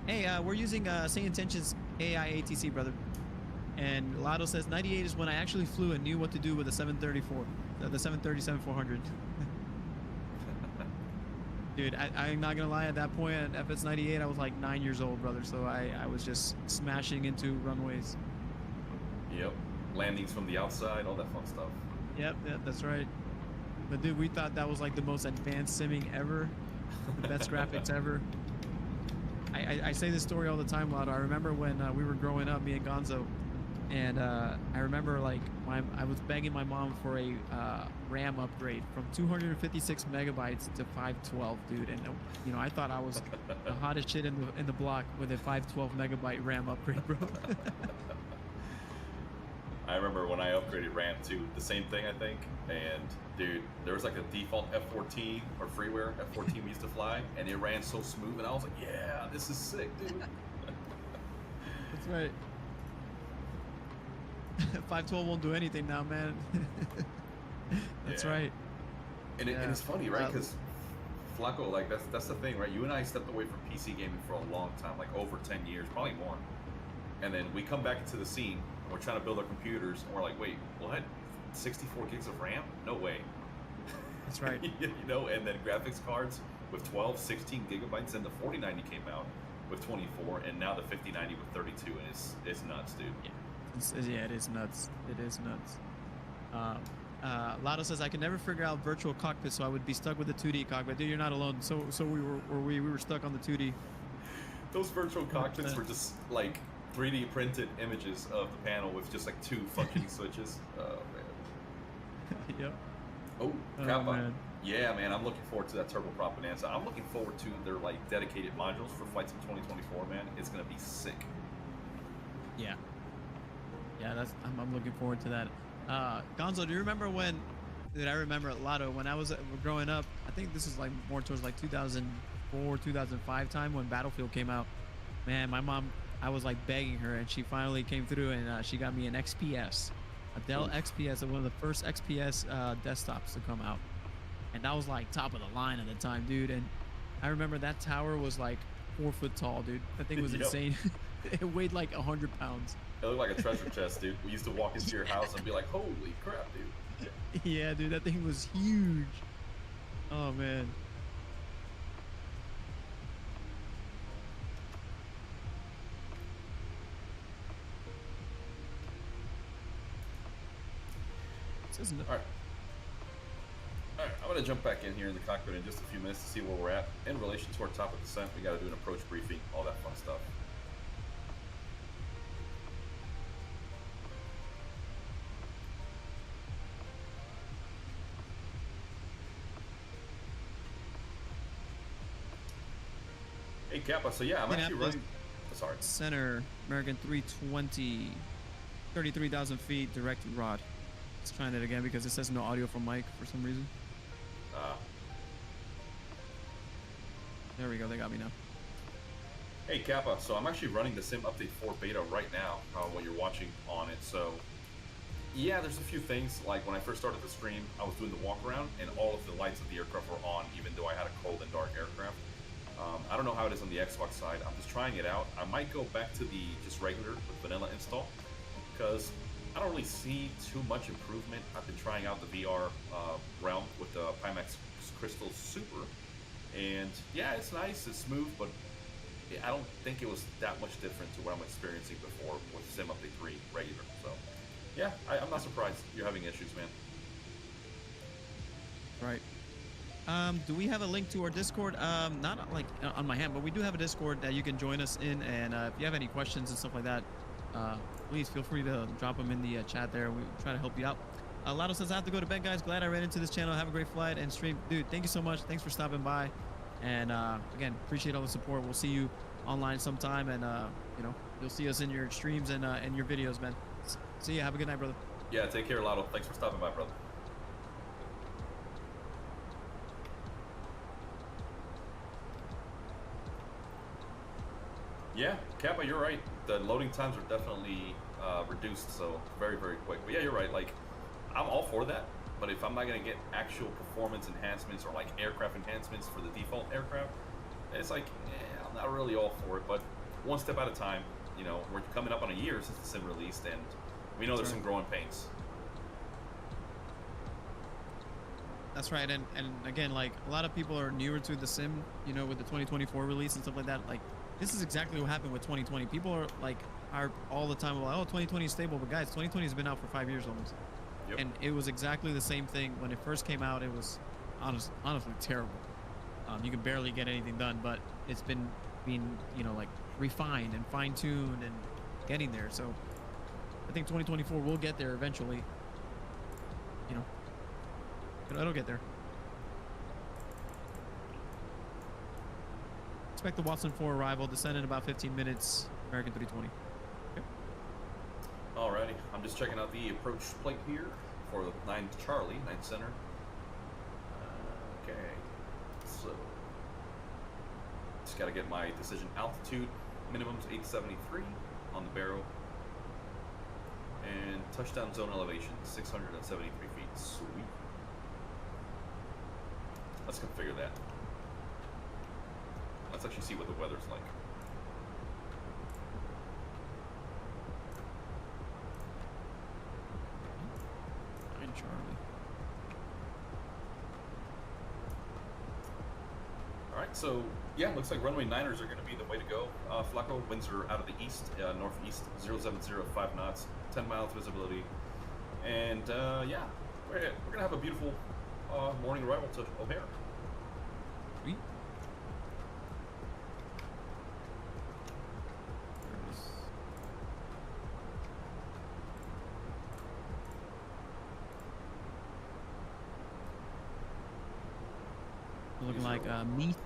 Speaker 1: Hey, we're using Same Intentions AI ATC, brother. And Lotto says 98 is when I actually flew and knew what to do with the 734, the 737-400. Dude, I'm not gonna lie. At that point, at FS98, I was like 9 years old, brother. So I was just smashing into runways.
Speaker 2: Yep. Landings from the outside, all that fun stuff.
Speaker 1: Yep, that's right. But dude, we thought that was like the most advanced simming ever, the best graphics ever. I say this story all the time, Lotto. I remember when we were growing up, me and Gonzo, and I remember like I was begging my mom for a RAM upgrade from 256 megabytes to 512, dude. And you know, I thought I was the hottest shit in the block with a 512 megabyte RAM upgrade, bro.
Speaker 2: I remember when I upgraded ramp to the same thing, I think. And dude, there was like a default F14 or freeware F14 we used to fly, and it ran so smooth, and I was like, yeah, this is sick, dude.
Speaker 1: That's right. 512 won't do anything now, man. That's
Speaker 2: Yeah.
Speaker 1: right.
Speaker 2: And,
Speaker 1: Yeah.
Speaker 2: and it's funny, right? Because Flacco, like that's the thing, right? You and I stepped away from PC gaming for a long time, like over 10 years, probably more. And then we come back into the scene, and we're trying to build our computers, and we're like, wait, what? 64 gigs of RAM? No way.
Speaker 1: That's right.
Speaker 2: You know, and then graphics cards with 12, 16 gigabytes, and the 4090 came out with 24, and now the 5090 with 32, and it's nuts, dude.
Speaker 1: Yeah, it is nuts. It is nuts. Lotto says I can never figure out virtual cockpit, so I would be stuck with the 2D cockpit. Dude, you're not alone. So we were stuck on the 2D.
Speaker 2: Those virtual cockpits were just like 3D printed images of the panel with just like 2 functioning switches. Oh man.
Speaker 1: Yep.
Speaker 2: Oh,
Speaker 1: Oh,
Speaker 2: Kappa.
Speaker 1: man.
Speaker 2: Yeah, man, I'm looking forward to that turboprop bonanza. I'm looking forward to their like dedicated modules for flights in 2024. Man, it's gonna be sick.
Speaker 1: Yeah. Yeah, I'm looking forward to that. Gonzo, do you remember when? Dude, I remember Lotto when I was growing up. I think this is like more towards like 2004, 2005 time when Battlefield came out. Man, my mom, I was like begging her, and she finally came through, and she got me an XPS, a Dell XPS, one of the first XPS desktops to come out, and that was like top of the line at the time, dude. And I remember that tower was like 4 foot tall, dude. That thing was
Speaker 2: Yep.
Speaker 1: insane. It weighed like 100 pounds.
Speaker 2: It looked like a treasure chest, dude. We used to walk into your house and be like, holy crap, dude.
Speaker 1: Yeah, dude, that thing was huge. Oh man. This isn't.
Speaker 2: All right. All right, I'm going to jump back in here in the cockpit in just a few minutes to see where we're at. In relation to our top of descent, we got to do an approach briefing, all that fun stuff. Hey, Kappa, so yeah, I'm actually
Speaker 1: Indianapolis
Speaker 2: running... Sorry.
Speaker 1: Center, American 320, 33,000 feet, direct rod. Let's try that again because it says no audio from Mike for some reason. There we go, they got me now.
Speaker 2: Hey Kappa, so I'm actually running the Sim Update 4 beta right now when you're watching on it. So yeah, there's a few things, like when I first started the stream, I was doing the walk around and all of the lights of the aircraft were on, even though I had a cold and dark aircraft. I don't know how it is on the Xbox side. I'm just trying it out. I might go back to the just regular with vanilla install because I don't really see too much improvement. I've been trying out the VR realm with the Pimax Crystal Super, and yeah, it's nice, it's smooth, but I don't think it was that much different to what I'm experiencing before with Sim Update 3 regular. So yeah, I'm not surprised you're having issues, man.
Speaker 1: Right. Do we have a link to our Discord? Not like on my hand, but we do have a Discord that you can join us in. And if you have any questions and stuff like that, please feel free to drop them in the chat there. We try to help you out. Lotto says, I have to go to bed, guys. Glad I ran into this channel. Have a great flight and stream. Dude, thank you so much. Thanks for stopping by. And again, appreciate all the support. We'll see you online sometime. And, you know, you'll see us in your streams and your videos, man. See ya. Have a good night, brother.
Speaker 2: Yeah, take care, Lotto. Thanks for stopping by, brother. Yeah, Kappa, you're right. The loading times are definitely reduced, so very, very quick. But yeah, you're right. Like, I'm all for that. But if I'm not going to get actual performance enhancements or like aircraft enhancements for the default aircraft, it's like, I'm not really all for it. But one step at a time. You know, we're coming up on a year since the sim released, and we know there's some growing pains.
Speaker 1: That's right, and again, like a lot of people are newer to the sim, you know, with the 2024 release and stuff like that. Like, this is exactly what happened with 2020. People are all the time like, oh, 2020 is stable, but guys, 2020 has been out for 5 years almost.
Speaker 2: Yep.
Speaker 1: And it was exactly the same thing when it first came out. It was honestly terrible. You could barely get anything done, but it's been being, you know, like refined and fine-tuned and getting there. So I think 2024 will get there eventually. You know, it'll get there. Expect the Watson 4 arrival, descend in about 15 minutes, American 320. Okay.
Speaker 2: Alrighty, I'm just checking out the approach plate here for the 9 Charlie, 9 center. Okay, so just got to get my decision altitude. Minimum's 873 on the barrel. And touchdown zone elevation, 673 feet. Sweet. Let's configure that. Let's actually see what the weather's like.
Speaker 1: Charlie.
Speaker 2: Alright, so yeah, looks like runway 9ers are going to be the way to go. Flacco, winds are out of the east, northeast, 070, knots, 10 miles visibility. And yeah, we're going to have a beautiful morning arrival to O'Hare.
Speaker 1: Sweet. Looking like Meath,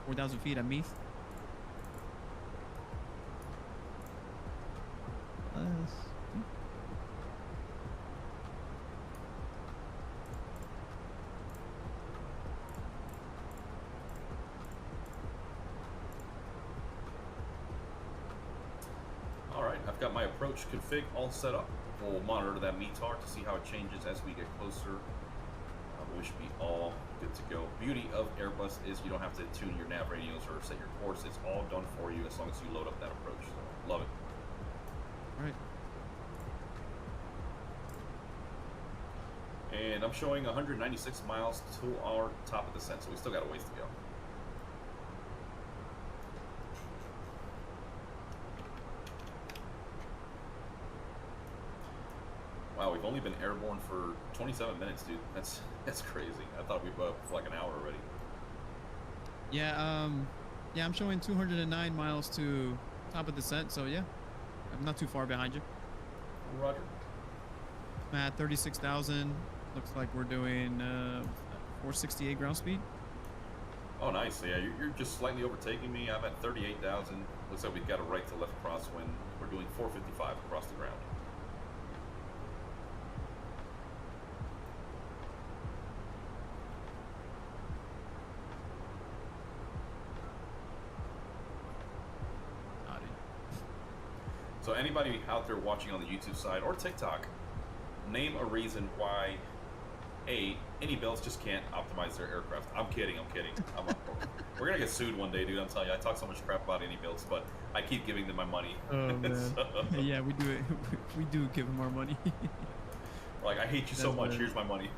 Speaker 1: 4,000 feet at Meath.
Speaker 2: All right, I've got my approach config all set up. We'll monitor that METAR to see how it changes as we get closer. We should be all good to go. Beauty of Airbus is you don't have to tune your nav radios or set your course. It's all done for you as long as you load up that approach. So, love it.
Speaker 1: All right.
Speaker 2: And I'm showing 196 miles to our top of descent, so we still got a ways to go. Wow, we've only been airborne for 27 minutes, dude. That's crazy. I thought we'd be up for like an hour already.
Speaker 1: Yeah, yeah, I'm showing 209 miles to top of descent, so yeah, I'm not too far behind you.
Speaker 2: Roger.
Speaker 1: I'm at 36,000. Looks like we're doing 468 ground speed.
Speaker 2: Oh, nice. Yeah, you're just slightly overtaking me. I'm at 38,000. Looks like we've got a right to left crosswind. We're doing 455 across the ground. So anybody out there watching on the YouTube side or TikTok, name a reason why any builds just can't optimize their aircraft. I'm kidding. We're gonna get sued one day, dude. I'm telling you. I talk so much crap about any builds, but I keep giving them my money.
Speaker 1: Oh man. So, yeah, we do it. We do give them our money.
Speaker 2: Like, I hate you so much. Here's my money.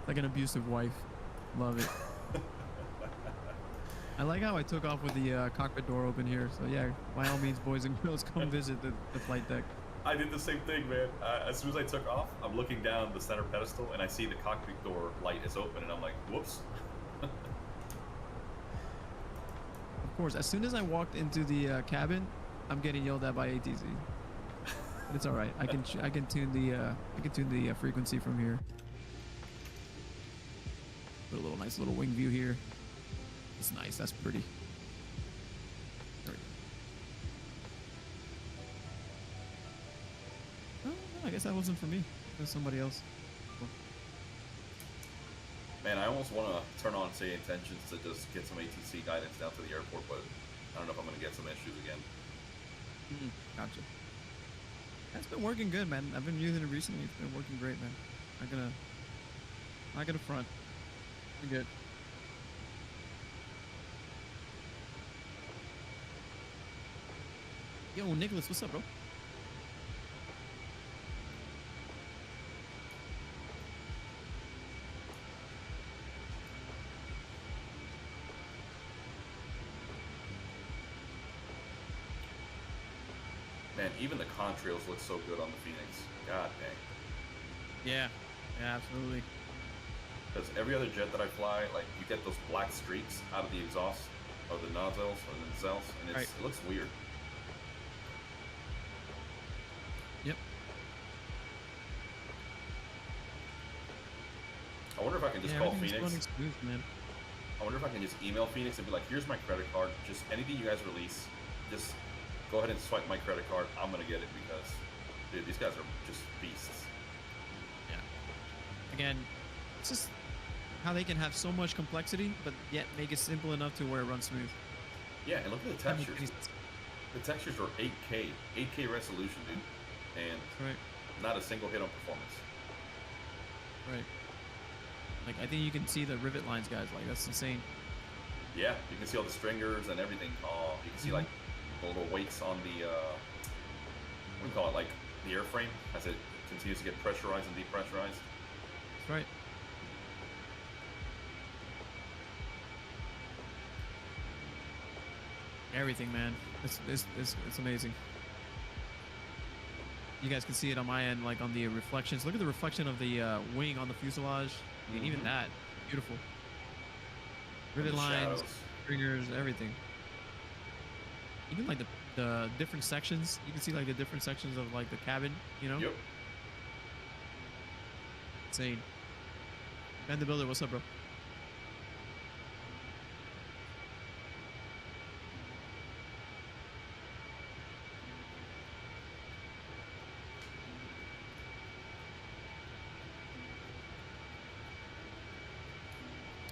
Speaker 1: Like an abusive wife. Love it. I like how I took off with the cockpit door open here. So yeah, by all means, boys and girls, come visit the flight deck.
Speaker 2: I did the same thing, man. As soon as I took off, I'm looking down the center pedestal and I see the cockpit door light is open and I'm like, whoops.
Speaker 1: Of course, as soon as I walked into the cabin, I'm getting yelled at by ATC. But it's all right. I can tune the frequency from here. Put a little nice little wing view here. It's nice. That's pretty. Oh, I guess that wasn't for me. It was somebody else. Cool.
Speaker 2: Man, I almost want to turn on say intentions to just get some ATC guidance down to the airport, but I don't know if I'm going to get some issues again.
Speaker 1: Gotcha. That's been working good, man. I've been using it recently. It's been working great, man. Not gonna front. We're good. Yo, Nicholas, what's up, bro?
Speaker 2: Man, even the contrails look so good on the Phoenix. God dang.
Speaker 1: Yeah, absolutely.
Speaker 2: Because every other jet that I fly, like, you get those black streaks out of the exhaust, or the nozzles, or the nacelles, and it looks weird.
Speaker 1: Yep.
Speaker 2: I wonder if I can just call Phoenix.
Speaker 1: Running smooth, man.
Speaker 2: I wonder if I can just email Phoenix and be like, here's my credit card. Just anything you guys release, just go ahead and swipe my credit card. I'm gonna get it because, dude, these guys are just beasts.
Speaker 1: Yeah. Again, it's just how they can have so much complexity, but yet make it simple enough to where it runs smooth.
Speaker 2: Yeah, and look at the
Speaker 1: That makes
Speaker 2: textures.
Speaker 1: any sense.
Speaker 2: The textures are 8K resolution, dude, and
Speaker 1: Right.
Speaker 2: not a single hit on performance.
Speaker 1: Right. Like, I think you can see the rivet lines, guys. Like, that's insane.
Speaker 2: Yeah, you can see all the stringers and everything. Oh, you can see like the little weights on the what do you call it, like the airframe as it continues to get pressurized and depressurized.
Speaker 1: That's right. Everything, man. It's amazing. You guys can see it on my end, like on the reflections. Look at the reflection of the wing on the fuselage. I mean, even that, beautiful. Rivet
Speaker 2: the
Speaker 1: lines,
Speaker 2: shadows.
Speaker 1: stringers, everything. Even like the different sections. You can see like the different sections of like the cabin. You know.
Speaker 2: Yep.
Speaker 1: Insane. Ben the Builder, what's up, bro?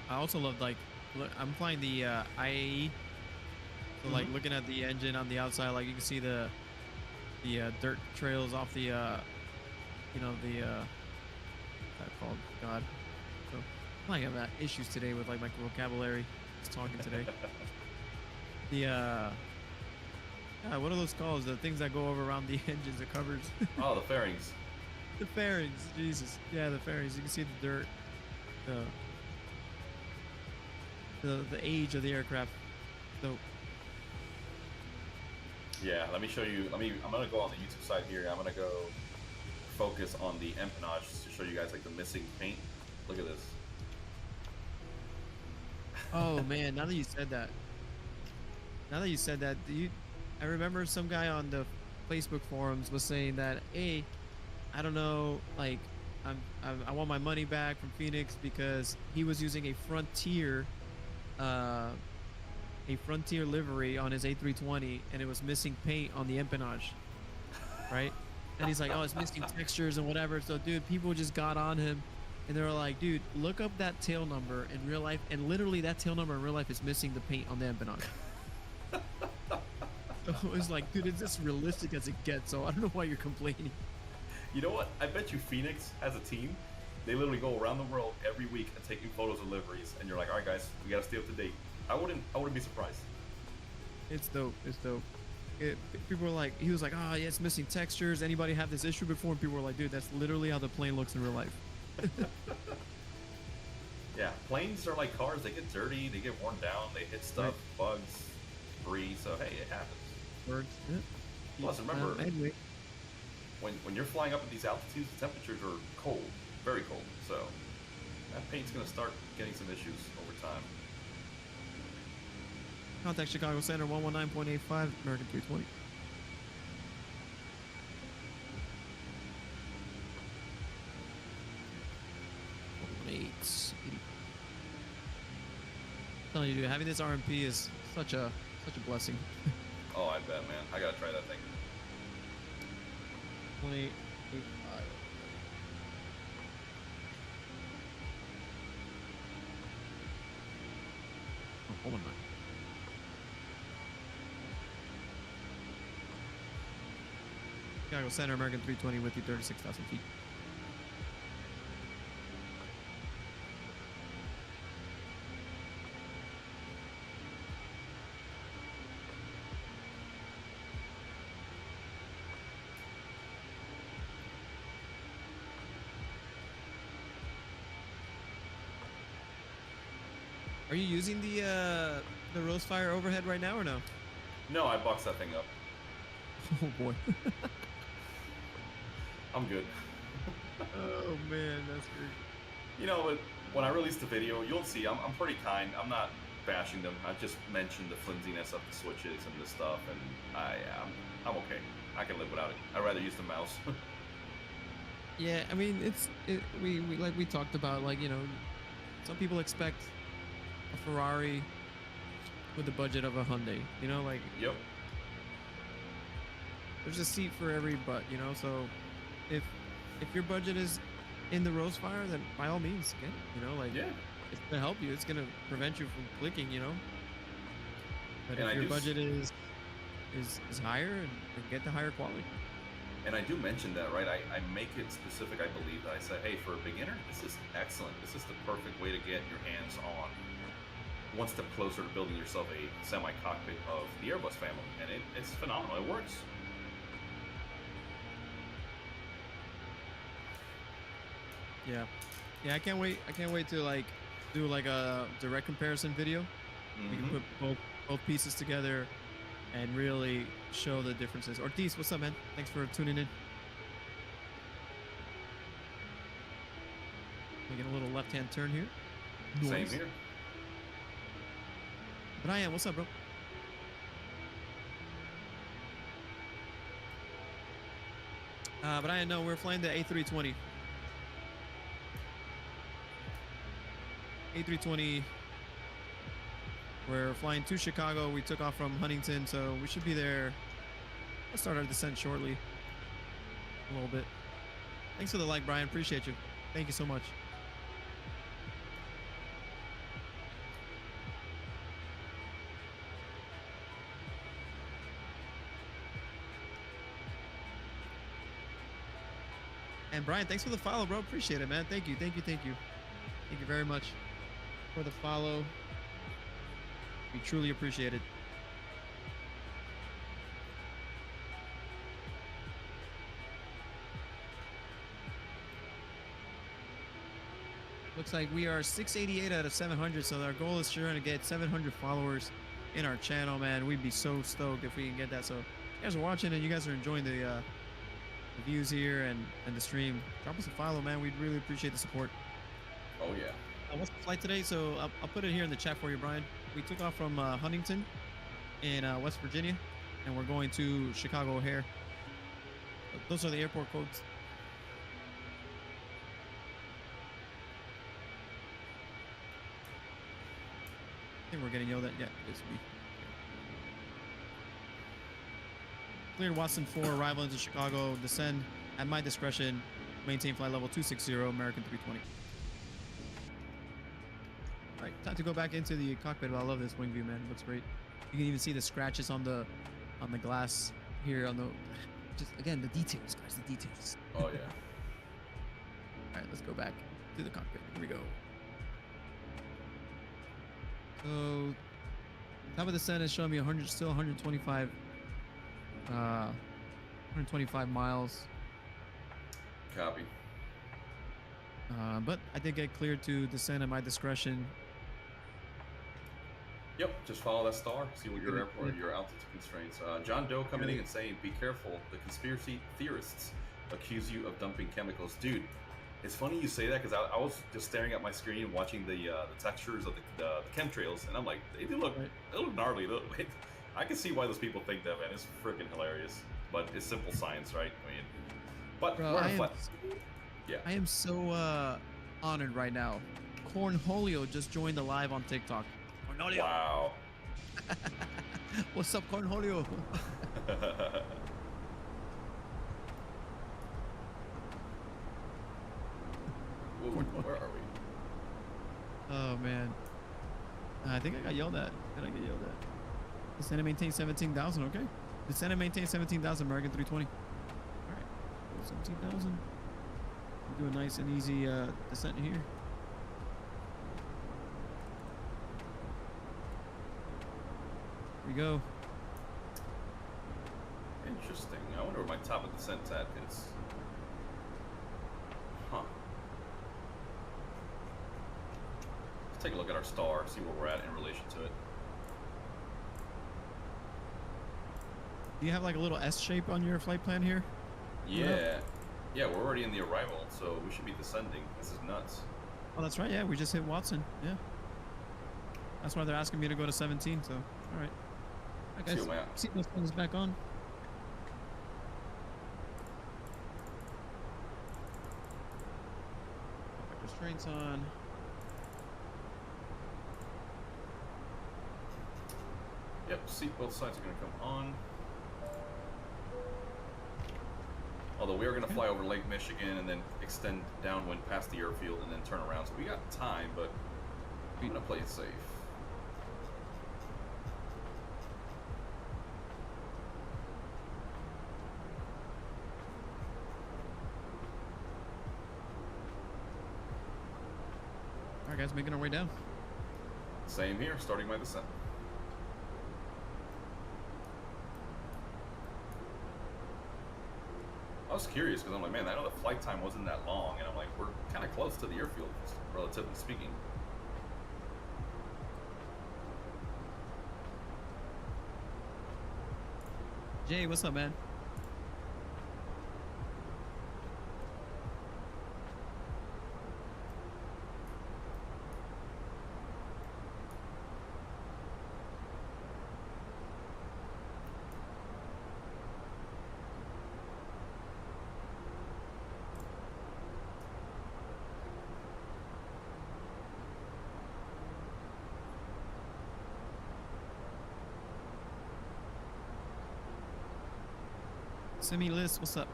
Speaker 1: I also love, like, look, I'm flying the IAE, so like looking at the engine on the outside, like you can see the dirt trails off the you know, the what's that called? God, so I have issues today with like my vocabulary. Just talking today. The yeah, what are those called? The things that go over around the engines, the covers.
Speaker 2: Oh, the fairings.
Speaker 1: The fairings, Jesus. Yeah, the fairings. You can see the dirt, the age of the aircraft. So
Speaker 2: Yeah, let me show you. I'm gonna go on the YouTube side here. I'm gonna go focus on the empennage to show you guys like the missing paint. Look at this.
Speaker 1: oh man, now that you said that, I remember some guy on the Facebook forums was saying that, hey, I don't know, like, I want my money back from Phoenix because he was using a Frontier livery on his A320 and it was missing paint on the empennage, right? And he's like, oh, it's missing textures and whatever. So dude, people just got on him and they were like, dude, look up that tail number in real life, and literally that tail number in real life is missing the paint on the empennage. So it was like, dude, it's as realistic as it gets, so I don't know why you're complaining.
Speaker 2: You know what? I bet you Phoenix has a team. They literally go around the world every week and taking photos of liveries, and you're like, all right, guys, we gotta stay up to date. I wouldn't be surprised.
Speaker 1: It's dope. It's dope. People were like, he was like, oh yeah, it's missing textures. Anybody have this issue before? And people were like, dude, that's literally how the plane looks in real life.
Speaker 2: Yeah, planes are like cars. They get dirty, they get worn down, they hit stuff, bugs, debris. So hey, it happens.
Speaker 1: Words. Yeah.
Speaker 2: Plus, remember,
Speaker 1: Anyway,
Speaker 2: when you're flying up at these altitudes, the temperatures are cold, very cold. So that paint's gonna start getting some issues over time.
Speaker 1: contact Chicago Center 119.85 American 320. Telling you, dude, having this RMP is such a blessing.
Speaker 2: Oh, I bet, man. I gotta try that thing.
Speaker 1: 28.85. Oh, hold on. Chicago Center, American 320 with you, 36,000 feet. Are you using the Rosefire overhead right now or no?
Speaker 2: No, I boxed that thing up.
Speaker 1: Oh boy.
Speaker 2: I'm good.
Speaker 1: Oh man, that's great.
Speaker 2: You know, but when I release the video, you'll see I'm pretty kind. I'm not bashing them. I just mentioned the flimsiness of the switches and the stuff, and I'm okay. I can live without it. I'd rather use the mouse.
Speaker 1: Yeah, I mean, we like we talked about, like, you know, some people expect a Ferrari with the budget of a Hyundai, you know, like,
Speaker 2: Yep.
Speaker 1: there's a seat for every butt, you know. So if your budget is in the roast fire, then by all means get it. You know, like
Speaker 2: Yeah.
Speaker 1: it's gonna help you. It's gonna prevent you from clicking, you know. But
Speaker 2: And
Speaker 1: if
Speaker 2: I
Speaker 1: your
Speaker 2: do
Speaker 1: budget is higher, and get the higher quality.
Speaker 2: And I do mention that, right? I make it specific, I believe, that I say, hey, for a beginner, this is excellent. This is the perfect way to get your hands on one step closer to building yourself a semi-cockpit of the Airbus family. And it's phenomenal. It works.
Speaker 1: Yeah. I can't wait. To like do like a direct comparison video. We can put both pieces together and really show the differences. Ortiz, what's up, man? Thanks for tuning in. Making a little left-hand turn here.
Speaker 2: Same
Speaker 1: Noise.
Speaker 2: here.
Speaker 1: Brian, what's up, bro? Brian, no, we're flying the A320. A320. We're flying to Chicago. We took off from Huntington, so we should be there. We'll start our descent shortly. A little bit. Thanks for the like, Brian. Appreciate you. Thank you so much. And Brian, thanks for the follow, bro. Appreciate it, man. Thank you. Thank you very much for the follow. We truly appreciate it. Looks like we are 688 out of 700, so our goal is trying to get 700 followers in our channel, man. We'd be so stoked if we can get that. So if you guys are watching and you guys are enjoying the views here and the stream, drop us a follow, man. We'd really appreciate the support.
Speaker 2: Oh, yeah.
Speaker 1: What's the flight today? So I'll put it here in the chat for you, Brian. We took off from Huntington in West Virginia, and we're going to Chicago O'Hare. Those are the airport codes. I think we're getting yelled at. Yeah, it's me. Cleared Watson 4, arrival into Chicago, descend at my discretion, maintain flight level 260, American 320. All right, time to go back into the cockpit. I love this wing view, man. It looks great. You can even see the scratches on the glass here on the, just again, the details, guys, the details.
Speaker 2: Oh, yeah.
Speaker 1: All right, let's go back to the cockpit. Here we go. So, top of the descent is showing me 100, still 125, 125 miles.
Speaker 2: Copy.
Speaker 1: But I did get cleared to descend at my discretion.
Speaker 2: Yep, just follow that star, see what your airport, your altitude constraints. John Doe coming in and saying, be careful, the conspiracy theorists accuse you of dumping chemicals. Dude, it's funny you say that because I was just staring at my screen watching the textures of the chemtrails, and I'm like, they look gnarly. I can see why those people think that, man. It's freaking hilarious. But it's simple science, right? I mean, but
Speaker 1: Bro,
Speaker 2: we're in flight. Yeah.
Speaker 1: I am so honored right now. Cornholio just joined the live on TikTok. Cornholio.
Speaker 2: Wow.
Speaker 1: What's up, Cornholio?
Speaker 2: Ooh, where are we?
Speaker 1: Oh man, I think I got yelled at. Did I get yelled at? Descend and maintain 17,000. Okay. Descend and maintain 17,000. American 320. All right. 17,000. Do a nice and easy descent here. Here we go.
Speaker 2: Interesting. I wonder where my top of descent at is. Huh. Let's take a look at our star, see where we're at in relation to it.
Speaker 1: Do you have like a little S shape on your flight plan here?
Speaker 2: Yeah. Yeah, we're already in the arrival, so we should be descending. This is nuts.
Speaker 1: Oh, that's right. Yeah, we just hit Watson. Yeah. That's why they're asking me to go to 17. So, all right. All right, guys. Seatbelt is back on. Restraints on.
Speaker 2: Yep, seatbelt signs are going to come on. Although we are going to fly over Lake Michigan and then extend downwind past the airfield and then turn around. So we got time, but I'm going to play it safe.
Speaker 1: All right, guys, making our way down.
Speaker 2: Same here, starting my descent. I was curious because I'm like, man, I know the flight time wasn't that long, and I'm like, we're kind of close to the airfield, relatively speaking.
Speaker 1: Jay, what's up, man? Semi Liz, what's up?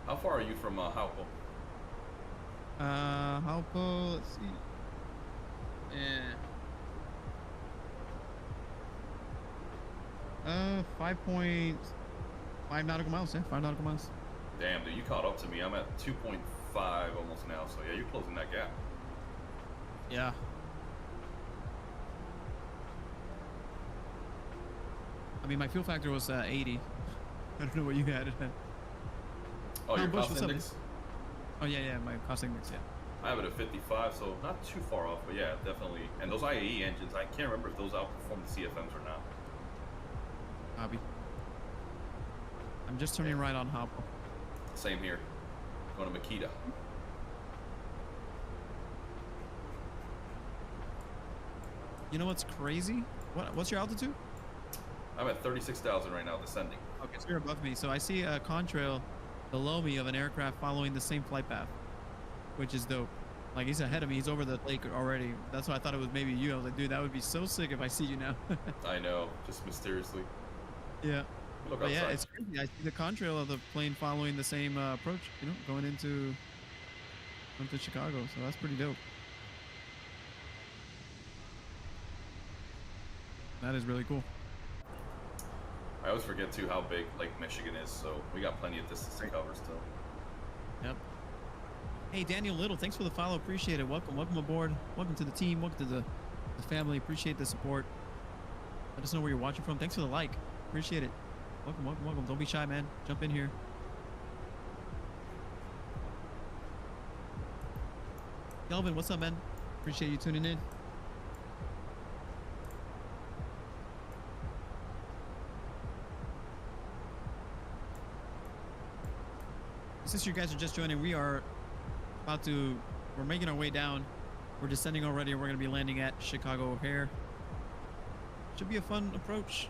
Speaker 2: How far are you from Haupo?
Speaker 1: Haupo, let's see. Yeah. 5.5 nautical miles, yeah, 5 nautical miles.
Speaker 2: Damn, dude, you caught up to me. I'm at 2.5 almost now, so yeah, you're closing that gap.
Speaker 1: Yeah. I mean, my fuel factor was 80. I don't know what you had it at.
Speaker 2: Oh, your
Speaker 1: Bush,
Speaker 2: cost
Speaker 1: what's up,
Speaker 2: index?
Speaker 1: Oh, yeah, my cost index, yeah.
Speaker 2: I have it at 55, so not too far off, but yeah, definitely. And those IAE engines, I can't remember if those outperform the CFMs or not.
Speaker 1: Hobby. I'm just turning right on Hoppo.
Speaker 2: Same here. Going to Makita.
Speaker 1: You know what's crazy? What's your altitude?
Speaker 2: I'm at 36,000 right now, descending.
Speaker 1: Okay, so you're above me. So I see a contrail below me of an aircraft following the same flight path, which is dope. Like, he's ahead of me. He's over the lake already. That's why I thought it was maybe you. I was like, dude, that would be so sick if I see you now.
Speaker 2: I know, just mysteriously.
Speaker 1: Yeah.
Speaker 2: Look
Speaker 1: But
Speaker 2: outside.
Speaker 1: yeah, it's crazy. I see the contrail of the plane following the same approach, you know, going into Chicago. So that's pretty dope. That is really cool.
Speaker 2: I always forget too how big Lake Michigan is, so we got plenty of distance to cover still.
Speaker 1: Yep. Hey, Daniel Little, thanks for the follow. Appreciate it. Welcome aboard. Welcome to the team. Welcome to the family. Appreciate the support. Let us know where you're watching from. Thanks for the like. Appreciate it. Welcome. Don't be shy, man. Jump in here. Kelvin, what's up, man? Appreciate you tuning in. Since you guys are just joining, we're making our way down. We're descending already, and we're going to be landing at Chicago O'Hare. Should be a fun approach.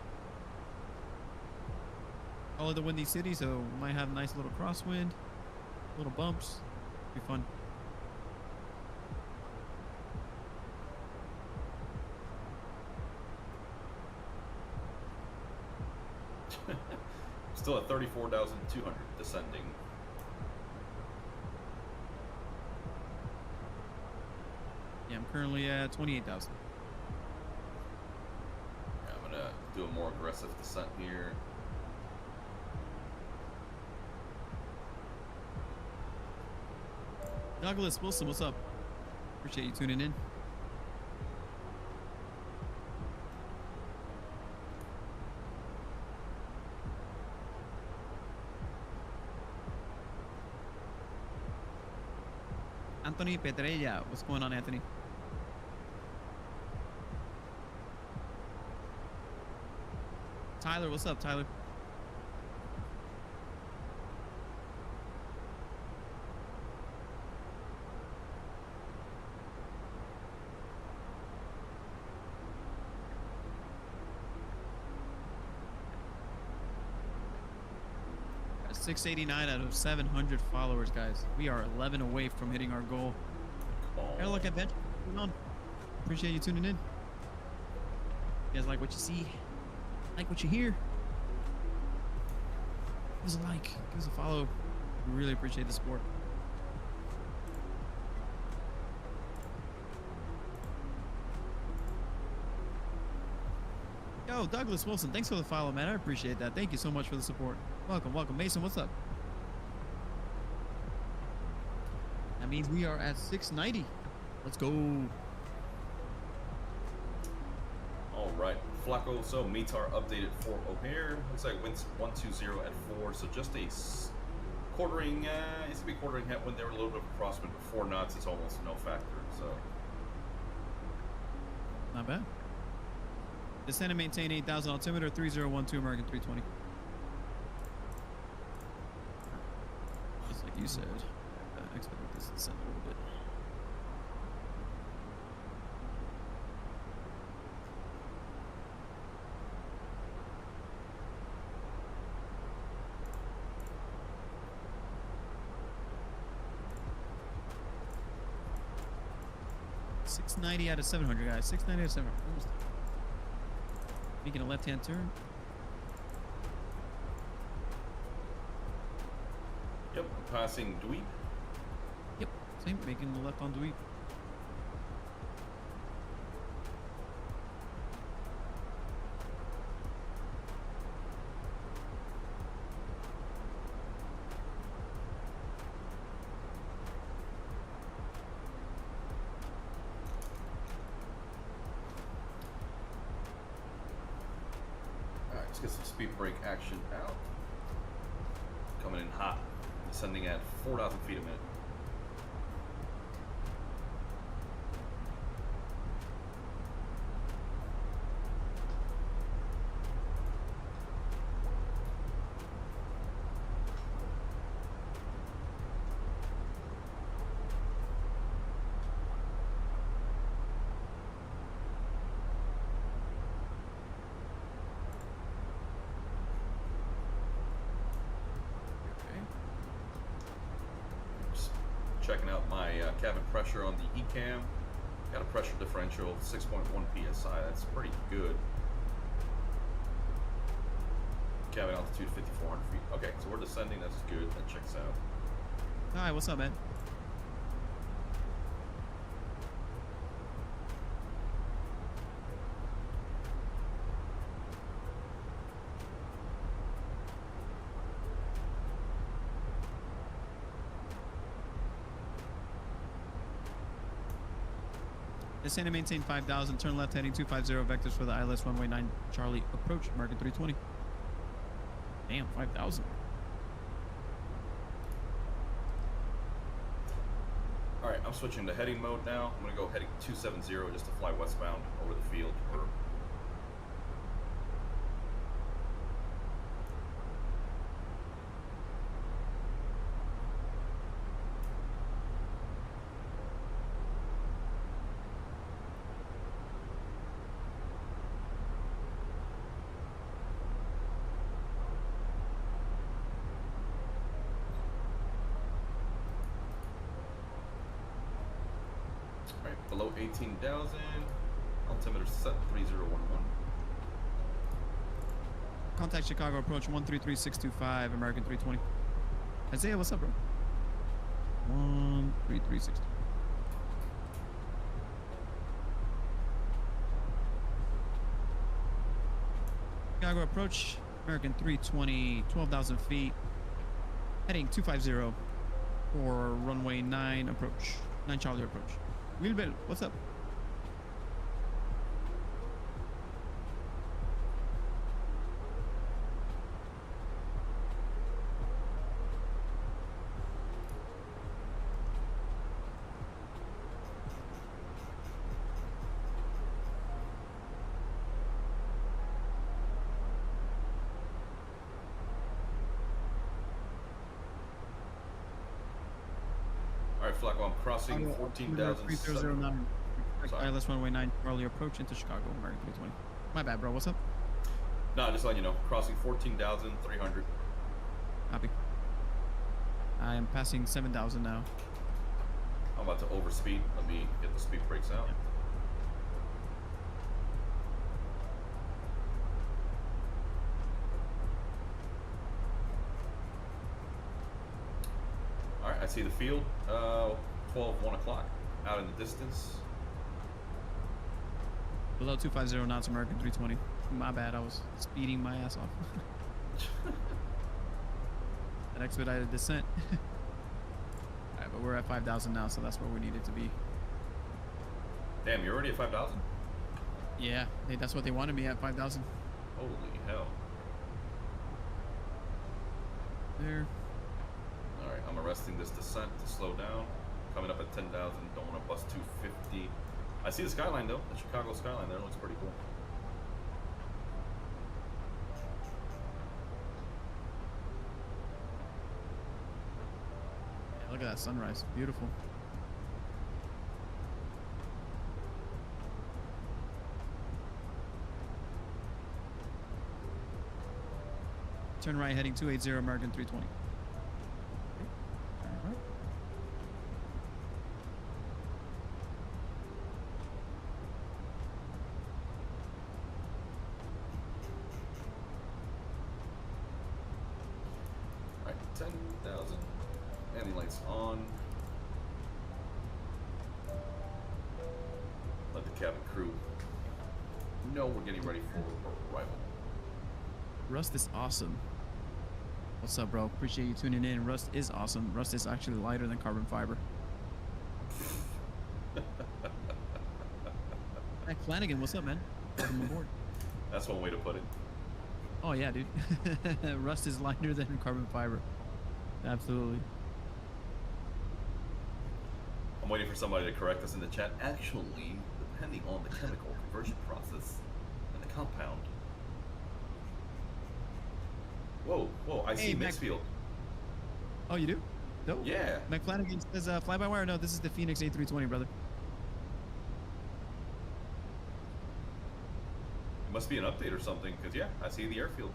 Speaker 1: All of the windy city, so we might have a nice little crosswind, little bumps. Be fun.
Speaker 2: Still at 34,200 descending.
Speaker 1: Yeah, I'm currently at 28,000.
Speaker 2: Yeah, I'm gonna do a more aggressive descent here.
Speaker 1: Douglas Wilson, what's up? Appreciate you tuning in. Anthony Pedrella, what's going on, Anthony? Tyler, what's up, Tyler? Got 689 out of 700 followers, guys. We are 11 away from hitting our goal. Hey, look at that. Appreciate you tuning in. You guys like what you see? Like what you hear? Give us a like. Give us a follow. We really appreciate the support. Yo, Douglas Wilson, thanks for the follow, man. I appreciate that. Thank you so much for the support. Welcome, welcome. Mason, what's up? That means we are at 690. Let's go.
Speaker 2: All right, Flacco. So METAR updated for O'Hare. Looks like winds 120 at 4. So just a quartering. It's to be quartering headwind. There were a little bit of a crosswind, but 4 knots is almost no factor. So
Speaker 1: Not bad. Descend and maintain 8,000 altimeter 3012 American 320. Just like you said. Expect this to descend a little bit. $690 out of 700, guys. $690 out of 700. Almost. Making a left-hand turn.
Speaker 2: yep, passing Dweep.
Speaker 1: Yep, same. Making the left on Dweep.
Speaker 2: Let's get some speed brake action out. Coming in hot, descending at 4,000 feet a minute. Checking out my cabin pressure on the ECAM. Got a pressure differential of 6.1 psi. That's pretty good. Cabin altitude 5,400 feet. Okay, so we're descending. That's good. That checks out.
Speaker 1: Hi, what's up, man? Descend and maintain 5,000. Turn left heading 250. Vectors for the ILS runway 9 Charlie approach. American 320. Damn, 5,000.
Speaker 2: All right, I'm switching to heading mode now. I'm gonna go heading 270 just to fly westbound over the field. Below 18,000, altimeter set 3011.
Speaker 1: Contact Chicago approach 133625, American 320. Isaiah, what's up, bro? 13362. Chicago approach, American 320, 12,000 feet. Heading 250 for runway 9 approach, 9 Charlie approach. Wilbel, what's up?
Speaker 2: All right, Flacco, I'm crossing 14,000.
Speaker 1: 3009. ILS runway 9 Charlie approach into Chicago, American 320. My bad, bro. What's up?
Speaker 2: No, just letting you know, crossing 14,300.
Speaker 1: Copy. I am passing 7,000 now.
Speaker 2: I'm about to overspeed. Let me get the speed brakes out.
Speaker 1: Yeah.
Speaker 2: see the field. 1 o'clock out in the distance.
Speaker 1: Below 250 knots, American 320. My bad, I was speeding my ass off. An expedited descent. Alright, but we're at 5,000 now, so that's where we needed to be.
Speaker 2: Damn, you're already at 5,000?
Speaker 1: Yeah, that's what they wanted me at, 5,000.
Speaker 2: Holy hell.
Speaker 1: There.
Speaker 2: Alright, I'm arresting this descent to slow down. Coming up at 10,000, don't want to bust 250. I see the skyline though, the Chicago skyline there looks pretty cool.
Speaker 1: Yeah, look at that sunrise, beautiful. Turn right heading 280 American 320. Turn right.
Speaker 2: Alright, 10,000. Landing lights on. Let the cabin crew know we're getting ready for arrival.
Speaker 1: Rust is awesome. What's up, bro? Appreciate you tuning in. Rust is awesome. Rust is actually lighter than carbon fiber. Hey, Flanagan, what's up, man? Welcome aboard.
Speaker 2: That's one way to put it.
Speaker 1: Oh, yeah, dude. Rust is lighter than carbon fiber. Absolutely.
Speaker 2: I'm waiting for somebody to correct us in the chat. Actually, depending on the chemical conversion process and the compound. Whoa, whoa, I see Mixfield.
Speaker 1: Oh, you do? No?
Speaker 2: Yeah.
Speaker 1: McFlanagan says, fly-by-wire. No, this is the Fenix A320, brother.
Speaker 2: It must be an update or something, because, yeah, I see the airfield.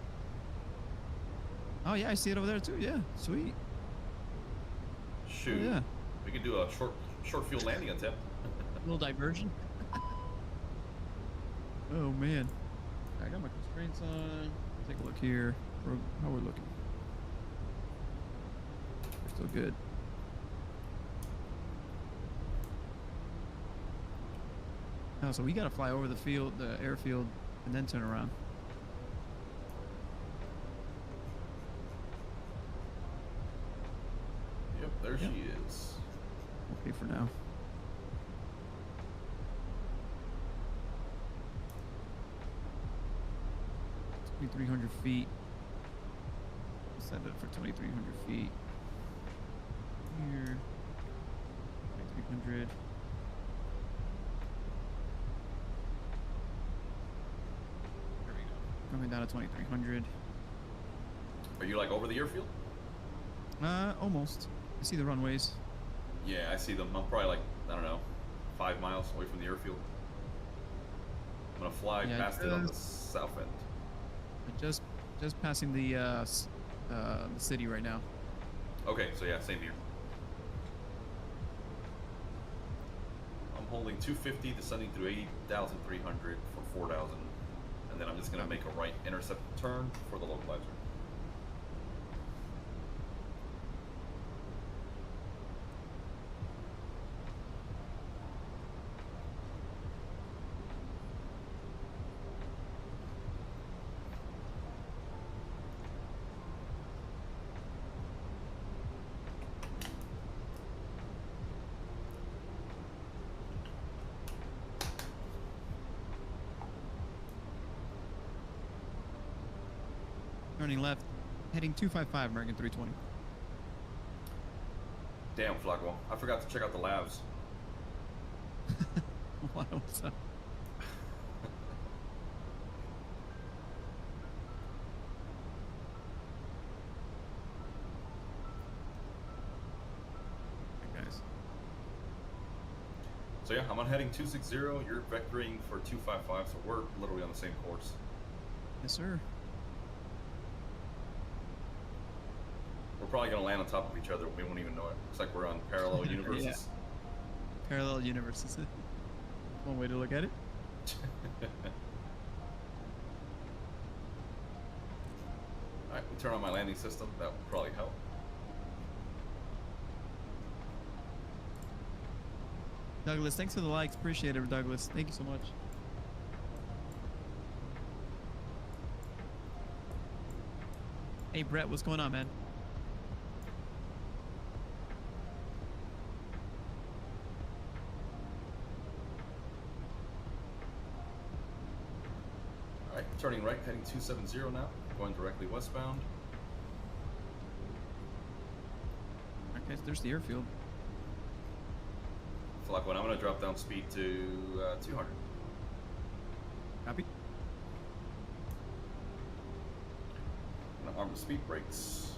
Speaker 1: Oh, yeah, I see it over there, too. Yeah, sweet.
Speaker 2: Shoot.
Speaker 1: Oh, yeah.
Speaker 2: We could do a short field landing attempt.
Speaker 1: A little diversion. Oh, man. I got my constraints on. Take a look here. How we're looking. We're still good. Oh, so we gotta fly over the field, the airfield, and then turn around.
Speaker 2: Yep, there she is.
Speaker 1: Okay for now. It's 2,300 feet. Set it for 2,300 feet. Here. 2,300. There we go. Coming down to 2,300.
Speaker 2: Are you like over the airfield?
Speaker 1: Almost. I see the runways.
Speaker 2: Yeah, I see them. I'm probably like, I don't know, 5 miles away from the airfield. I'm gonna fly past it on the south end.
Speaker 1: Just passing the city right now.
Speaker 2: Okay, so yeah, same here. I'm holding 250, descending through 8,300 for 4,000, and then I'm just gonna make a right intercept turn for the localizer.
Speaker 1: Turning left, heading 255 American 320.
Speaker 2: Damn, Flacco. I forgot to check out the labs.
Speaker 1: What's up? Hey guys.
Speaker 2: So yeah, I'm on heading 260. You're vectoring for 255, so we're literally on the same course.
Speaker 1: Yes, sir.
Speaker 2: We're probably gonna land on top of each other. We won't even know it. Looks like we're on parallel universes.
Speaker 1: Yeah. Parallel universes. One way to look at it.
Speaker 2: Alright, we turn on my landing system. That would probably help.
Speaker 1: Douglas, thanks for the likes. Appreciate it, Douglas. Thank you so much. Hey, Brett, what's going on, man?
Speaker 2: All right, turning right, heading 270 now, going directly westbound.
Speaker 1: Okay, there's the airfield.
Speaker 2: Flock 1, I'm going to drop down speed to 200.
Speaker 1: Copy.
Speaker 2: I'm going to arm the speed brakes.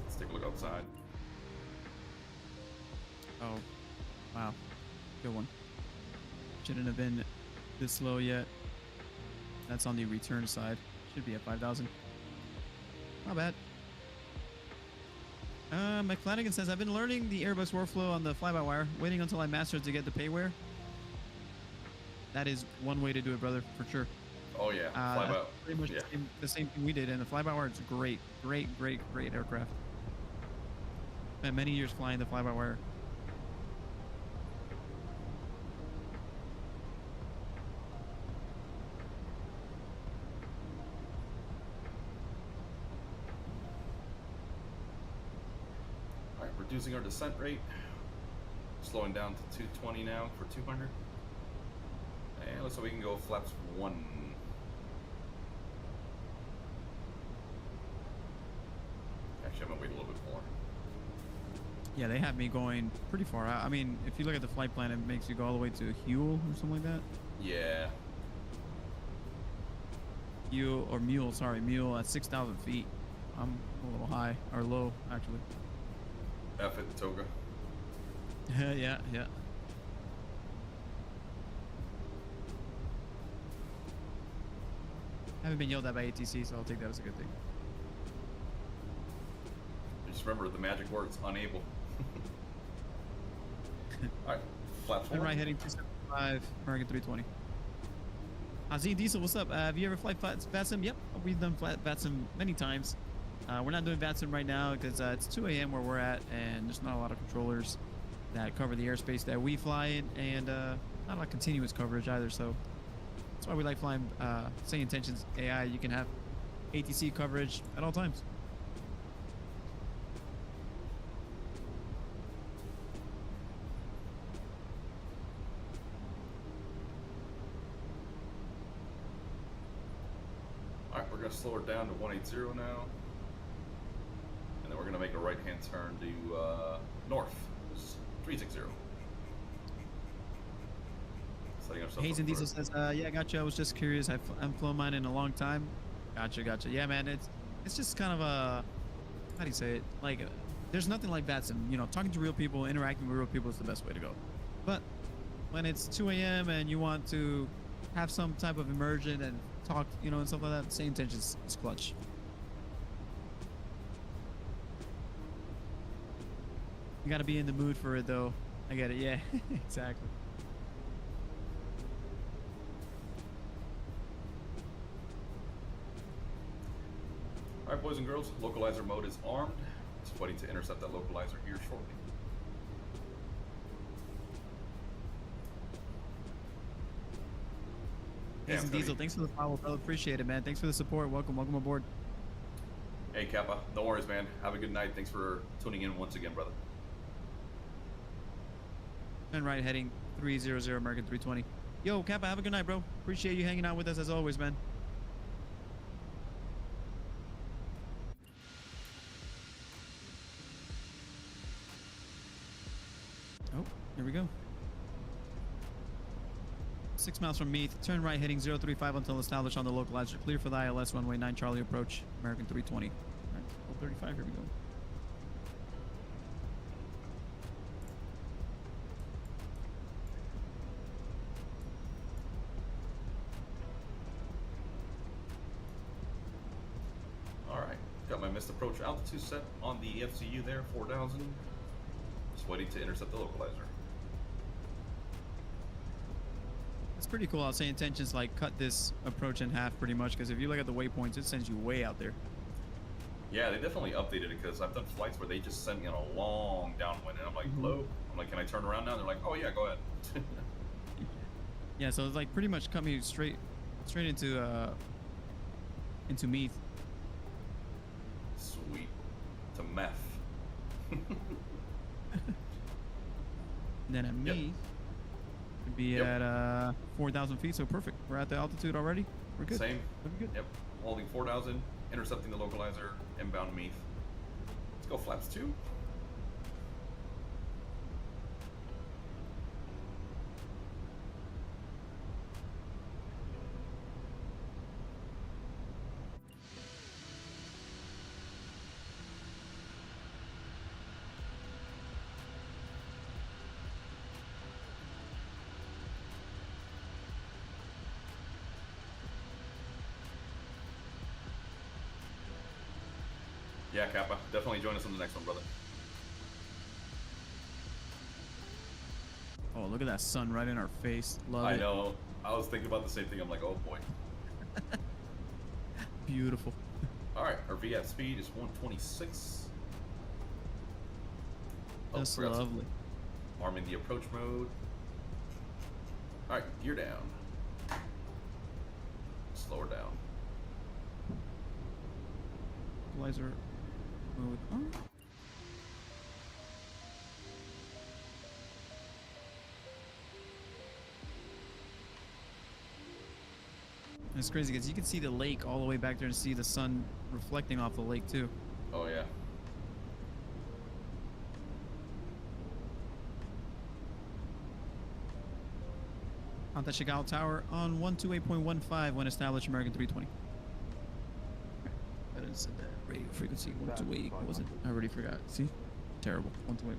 Speaker 2: Let's take a look outside.
Speaker 1: Oh, wow. Good one. Shouldn't have been this slow yet. That's on the return side. Should be at 5,000. Not bad. McFlanagan says, I've been learning the Airbus workflow on the fly-by-wire, waiting until I master it to get the payware. That is one way to do it, brother, for sure.
Speaker 2: Oh yeah,
Speaker 1: That's pretty much the same thing we did, and the fly-by-wire is great, great aircraft. Spent many years flying the fly-by-wire.
Speaker 2: Reducing our descent rate, slowing down to 220 now for 200, and looks like we can go flaps 1. Actually, I'm gonna wait a little bit more.
Speaker 1: Yeah, they have me going pretty far out. I mean, if you look at the flight plan, it makes you go all the way to Huel or something like that.
Speaker 2: Yeah.
Speaker 1: Mule at 6,000 feet. I'm a little high, or low, actually.
Speaker 2: F it, Toga.
Speaker 1: Yeah. Haven't been yelled at by ATC, so I'll take that as a good thing.
Speaker 2: Just remember the magic words, unable. Alright, flaps 1.
Speaker 1: Right, heading 275, American 320. Azeen Diesel, what's up? Have you ever flight VATSIM? Yep, we've done VATSIM many times. We're not doing VATSIM right now because it's 2 a.m. where we're at, and there's not a lot of controllers that cover the airspace that we fly in, and not a lot of continuous coverage either. So that's why we like flying Same Intentions AI. You can have ATC coverage at all times.
Speaker 2: All right, we're gonna slow it down to 180 now. And then we're going to make a right-hand turn to north, 360. Setting ourselves
Speaker 1: Hayes
Speaker 2: up
Speaker 1: and
Speaker 2: for
Speaker 1: Diesel says, yeah, gotcha. I was just curious. I'm flown mine in a long time. Gotcha. Yeah, man, it's just kind of a, how do you say it? Like, there's nothing like VATSIM. You know, talking to real people, interacting with real people is the best way to go. But when it's 2 a.m. and you want to have some type of immersion and talk, you know, and stuff like that, Same Intentions is clutch. You gotta be in the mood for it, though. I get it. Yeah, exactly.
Speaker 2: All right, boys and girls, localizer mode is armed. Just waiting to intercept that localizer here shortly.
Speaker 1: Jason Diesel, thanks for the follow, brother. Appreciate it, man. Thanks for the support. Welcome aboard.
Speaker 2: Hey, Kappa, no worries, man. Have a good night. Thanks for tuning in once again, brother.
Speaker 1: And right, heading 300 American 320. Yo, Kappa, have a good night, bro. Appreciate you hanging out with us as always, man. Oh, here we go. 6 miles from Meath. Turn right, heading 035 until established on the localizer. Clear for the ILS runway 9 Charlie approach. American 320. All right, 035, here we go.
Speaker 2: Got my missed approach altitude set on the FCU there, 4,000. Just waiting to intercept the localizer.
Speaker 1: It's pretty cool. I'll say intentions like cut this approach in half pretty much, because if you look at the waypoints, it sends you way out there.
Speaker 2: Yeah, they definitely updated it because I've done flights where they just send me on a long downwind, and I'm like, hello? I'm like, can I turn around now? And they're like, oh yeah, go ahead.
Speaker 1: Yeah, so it's like pretty much coming straight into Meath.
Speaker 2: Sweet. To meth.
Speaker 1: And then at Meath, it'd be at 4,000 feet, so perfect. We're at the altitude already. We're good.
Speaker 2: Same.
Speaker 1: We're good.
Speaker 2: Yep. Holding 4,000, intercepting the localizer, inbound Meath. Let's go flaps 2. Yeah, Kappa. Definitely join us on the next one, brother.
Speaker 1: Oh, look at that sun right in our face. Love it.
Speaker 2: I know. I was thinking about the same thing. I'm like, oh boy.
Speaker 1: Beautiful.
Speaker 2: All right, our VF speed is 126.
Speaker 1: That's
Speaker 2: forgot some-
Speaker 1: lovely.
Speaker 2: Arming the approach mode. All right, gear down. Slow her down.
Speaker 1: Equalizer mode on. It's crazy because you can see the lake all the way back there and see the sun reflecting off the lake too.
Speaker 2: Oh yeah.
Speaker 1: Contact Chicago Tower on 128.15 when established, American 320. I didn't say that. Radio frequency 128. What was it? I already forgot. See? Terrible. 128.1.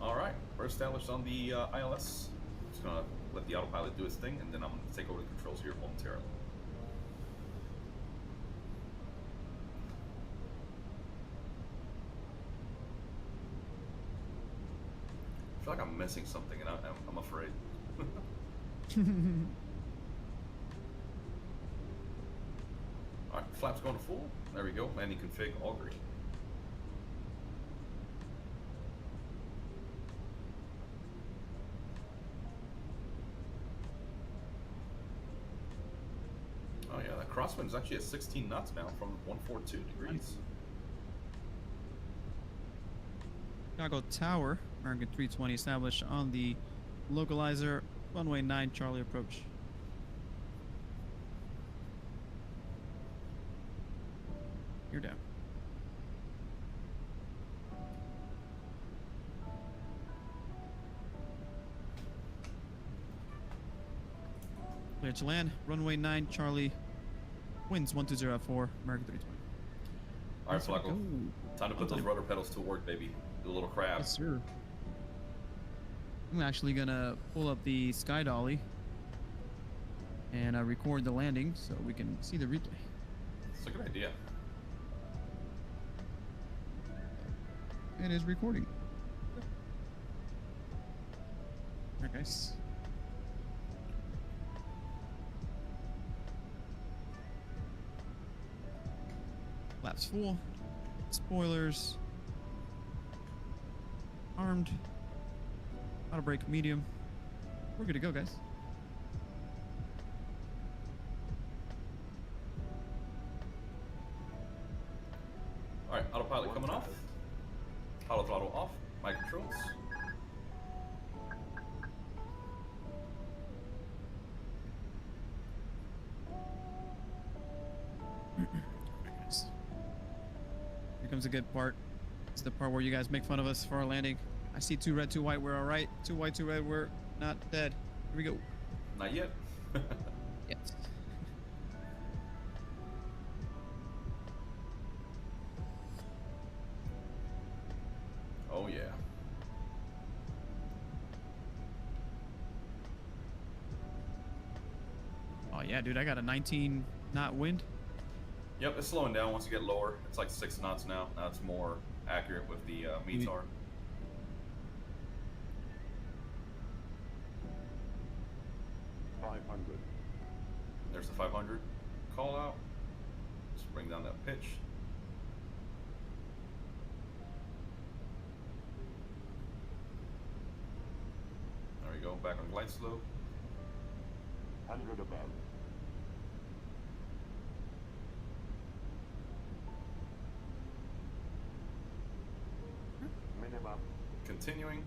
Speaker 2: All right, we're established on the ILS. I'm just gonna let the autopilot do its thing, and then I'm gonna take over the controls here momentarily. I feel like I'm missing something, and I'm afraid. All right, flaps going to full. There we go. Landing config all green. Oh yeah, that crosswind is actually at 16 knots now from 142 degrees.
Speaker 1: Chicago Tower, American 320 established on the localizer, runway 9 Charlie approach. You're down. Clear to land, runway 9 Charlie, winds 120 at 4, American 320.
Speaker 2: All right, Flacco.
Speaker 1: Go.
Speaker 2: Time to put those rudder pedals to work, baby. Do a little crab.
Speaker 1: Yes, sir. I'm actually gonna pull up the sky dolly and record the landing so we can see the replay.
Speaker 2: It's a good idea.
Speaker 1: It is recording. Alright, guys. Flaps full. Spoilers. Armed. Auto brake medium. We're good to go, guys.
Speaker 2: All right, autopilot coming off. Auto throttle off. My controls.
Speaker 1: Here comes a good part. It's the part where you guys make fun of us for our landing. I see 2 red, 2 white. We're all right. 2 white, 2 red. We're not dead. Here we go.
Speaker 2: Not yet.
Speaker 1: Yes.
Speaker 2: Oh yeah.
Speaker 1: Oh yeah, dude. I got a 19 not wind.
Speaker 2: Yep, it's slowing down once you get lower. It's like 6 knots now. Now it's more accurate with the METAR. There's the 500 call out. Just bring down that pitch. There we go, back on glide slope.
Speaker 6: 100 above. Minimum.
Speaker 2: Continuing.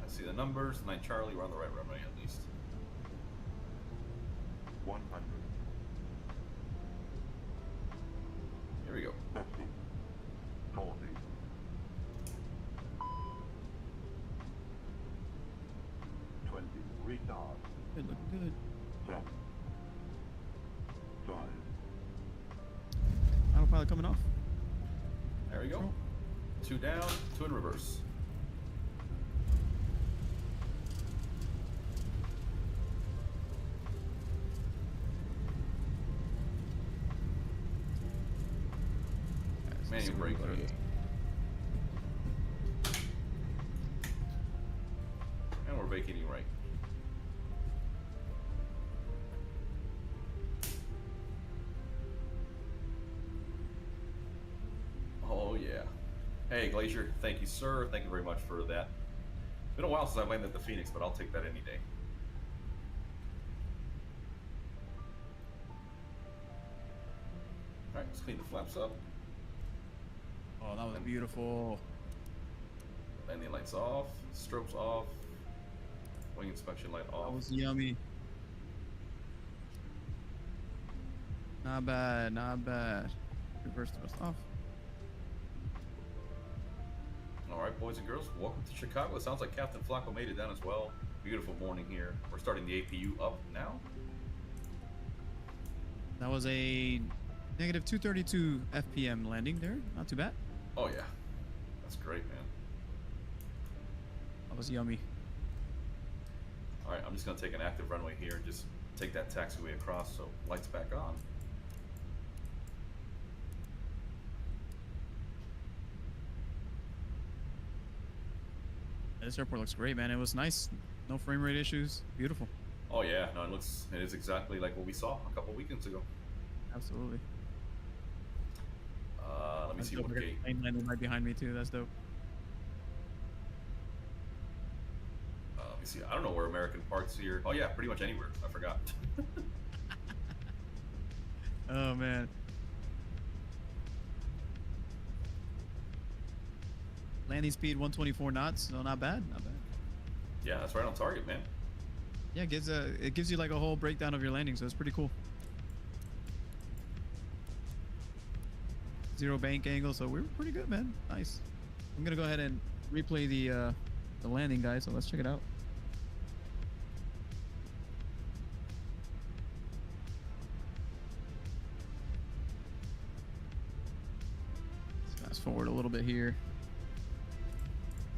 Speaker 2: I see the numbers. 9 Charlie, we're on the right runway at least.
Speaker 6: 100.
Speaker 2: Here we go.
Speaker 6: 50. 40. 20. Retard.
Speaker 1: Good, looking good.
Speaker 6: 10. 5.
Speaker 1: Autopilot coming off.
Speaker 2: There we go. 2 down, 2 in reverse. Manual braking. And we're vacating right. Oh yeah. Hey Glacier, thank you sir. Thank you very much for that. Been a while since I landed the Phoenix, but I'll take that any day. Alright, let's clean the flaps up.
Speaker 1: Oh, that was beautiful.
Speaker 2: Landing lights off, strobes off, wing inspection light
Speaker 1: That
Speaker 2: off.
Speaker 1: was yummy. Not bad, not bad. Reverse thrust off.
Speaker 2: Alright, boys and girls, welcome to Chicago. It sounds like Captain Flacco made it down as well. Beautiful morning here. We're starting the APU up now.
Speaker 1: That was a negative 232 FPM landing there. Not too bad.
Speaker 2: Oh yeah, that's great, man.
Speaker 1: That was yummy.
Speaker 2: Alright, I'm just gonna take an active runway here and just take that taxiway across, so lights back on.
Speaker 1: This airport looks great, man. It was nice. No frame rate issues. Beautiful.
Speaker 2: Oh yeah, no, it is exactly like what we saw a couple weekends ago.
Speaker 1: Absolutely.
Speaker 2: Let me
Speaker 1: That's
Speaker 2: see
Speaker 1: dope.
Speaker 2: what
Speaker 1: We got
Speaker 2: gate.
Speaker 1: a plane landing right behind me too. That's dope.
Speaker 2: Let me see. I don't know where American parks here. Oh yeah, pretty much anywhere. I forgot.
Speaker 1: Oh man. Landing speed 124 knots. No, not bad. Not bad.
Speaker 2: Yeah, that's right on target, man.
Speaker 1: Yeah, it gives you like a whole breakdown of your landing, so it's pretty cool. 0 bank angle, so we were pretty good, man. Nice. I'm gonna go ahead and replay the landing, guys. So let's check it out. Let's fast forward a little bit here.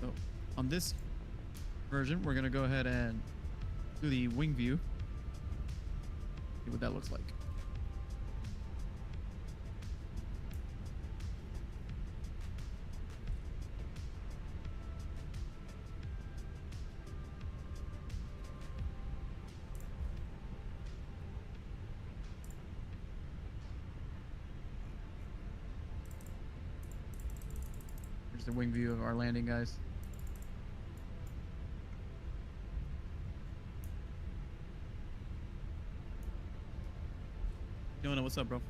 Speaker 1: So on this version, we're gonna go ahead and do the wing view. See what that looks like. Here's the wing view of our landing, guys. Yona, what's up, bro?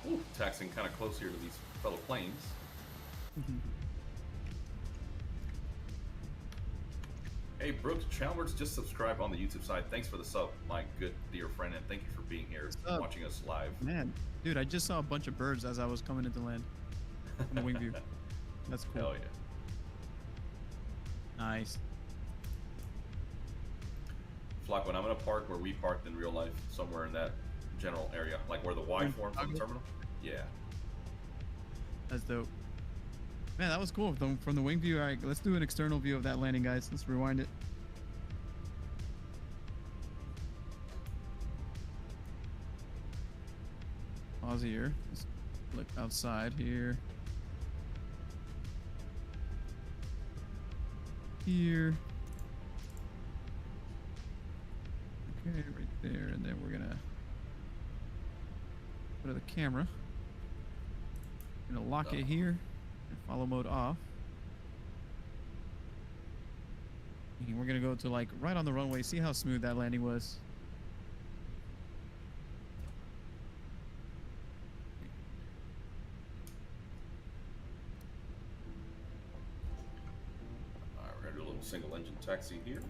Speaker 2: Ooh, taxiing kind of close here to these fellow planes. Hey, Brooks Chalmers just subscribed on the YouTube side. Thanks for the sub, my good dear friend, and thank you for being here, watching us live.
Speaker 1: Man, dude, I just saw a bunch of birds as I was coming into land from the wing view. That's cool.
Speaker 2: Hell yeah.
Speaker 1: Nice.
Speaker 2: Flock, when I'm gonna park where we parked in real life, somewhere in that general area, like where the Y forms on the
Speaker 1: Chicago?
Speaker 2: terminal. Yeah.
Speaker 1: That's dope. Man, that was cool from the wing view. All right, let's do an external view of that landing, guys. Let's rewind it. Pause here. Let's look outside here. Here. Okay, right there, and then we're gonna go to the camera. Gonna lock it here and follow mode off. And we're gonna go to like right on the runway. See how smooth that landing was.
Speaker 2: All right, we're gonna do a little single engine taxi here.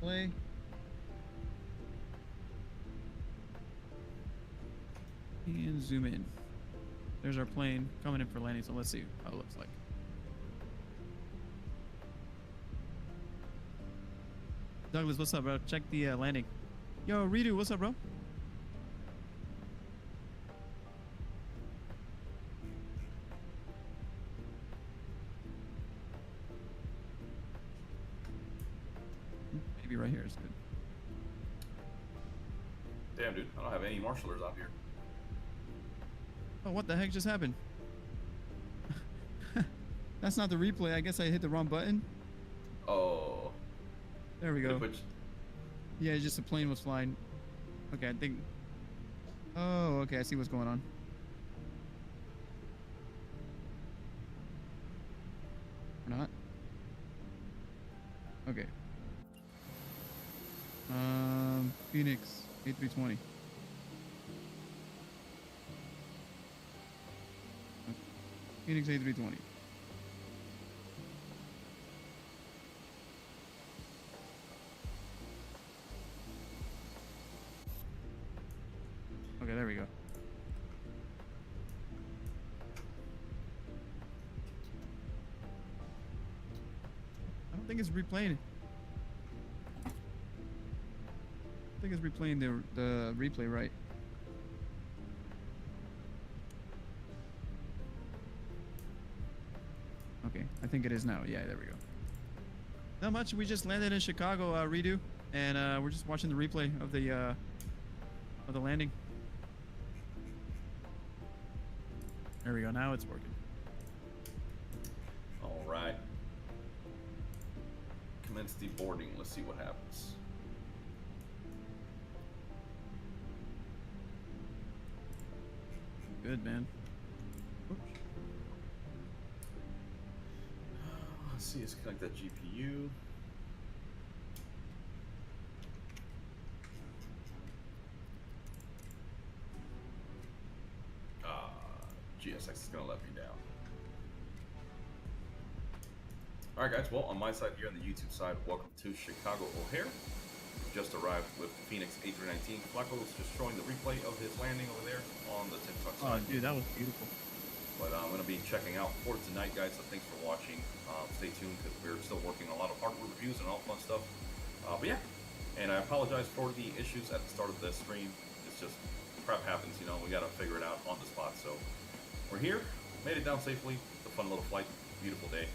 Speaker 1: Play. And zoom in. There's our plane coming in for landing, so let's see how it looks like. Douglas, what's up, bro? Check the landing. Yo, Redo, what's up, bro? Maybe right here is good.
Speaker 2: Damn, dude, I don't have any marshallers out here.
Speaker 1: Oh, what the heck just happened? That's not the replay. I guess I hit the wrong button.
Speaker 2: Oh.
Speaker 1: There we go.
Speaker 2: Which,
Speaker 1: Yeah, just the plane was flying. Okay, I think... Oh, okay, I see what's going on. Or not? Okay. Phoenix A320. Phoenix A320. Okay, there we go. I don't think it's replaying. I think it's replaying the replay right. Okay, I think it is now. Yeah, there we go. Not much. We just landed in Chicago, Redo, and we're just watching the replay of the landing. There we go. Now it's working.
Speaker 2: all right. Commence deboarding. Let's see what happens.
Speaker 1: Good, man. Oops.
Speaker 2: Let's see. Let's connect that GPU. GSX is gonna let me down. All right, guys. Well, on my side here on the YouTube side, welcome to Chicago O'Hare. We've just arrived with the Fenix A319. Flacco was just showing the replay of his landing over there on the TikTok
Speaker 1: Oh,
Speaker 2: side.
Speaker 1: dude, that was beautiful.
Speaker 2: But I'm going to be checking out KORD tonight, guys, so thanks for watching. Stay tuned because we're still working on a lot of hardware reviews and all fun stuff. But yeah, and I apologize for the issues at the start of the stream. It's just crap happens, you know, we got to figure it out on the spot. So we're here, made it down safely. It's a fun little flight, beautiful day.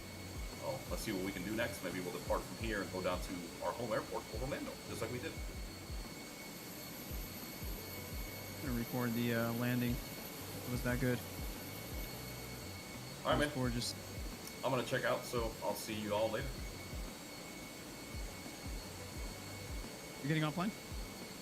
Speaker 2: Well, let's see what we can do next. Maybe we'll depart from here and go down to our home airport, Orlando, just like we did.
Speaker 1: I'm gonna record the landing. It was that good.
Speaker 2: All right, man.
Speaker 1: Gorgeous.
Speaker 2: I'm going to check out, so I'll see you all later.
Speaker 1: You're getting offline?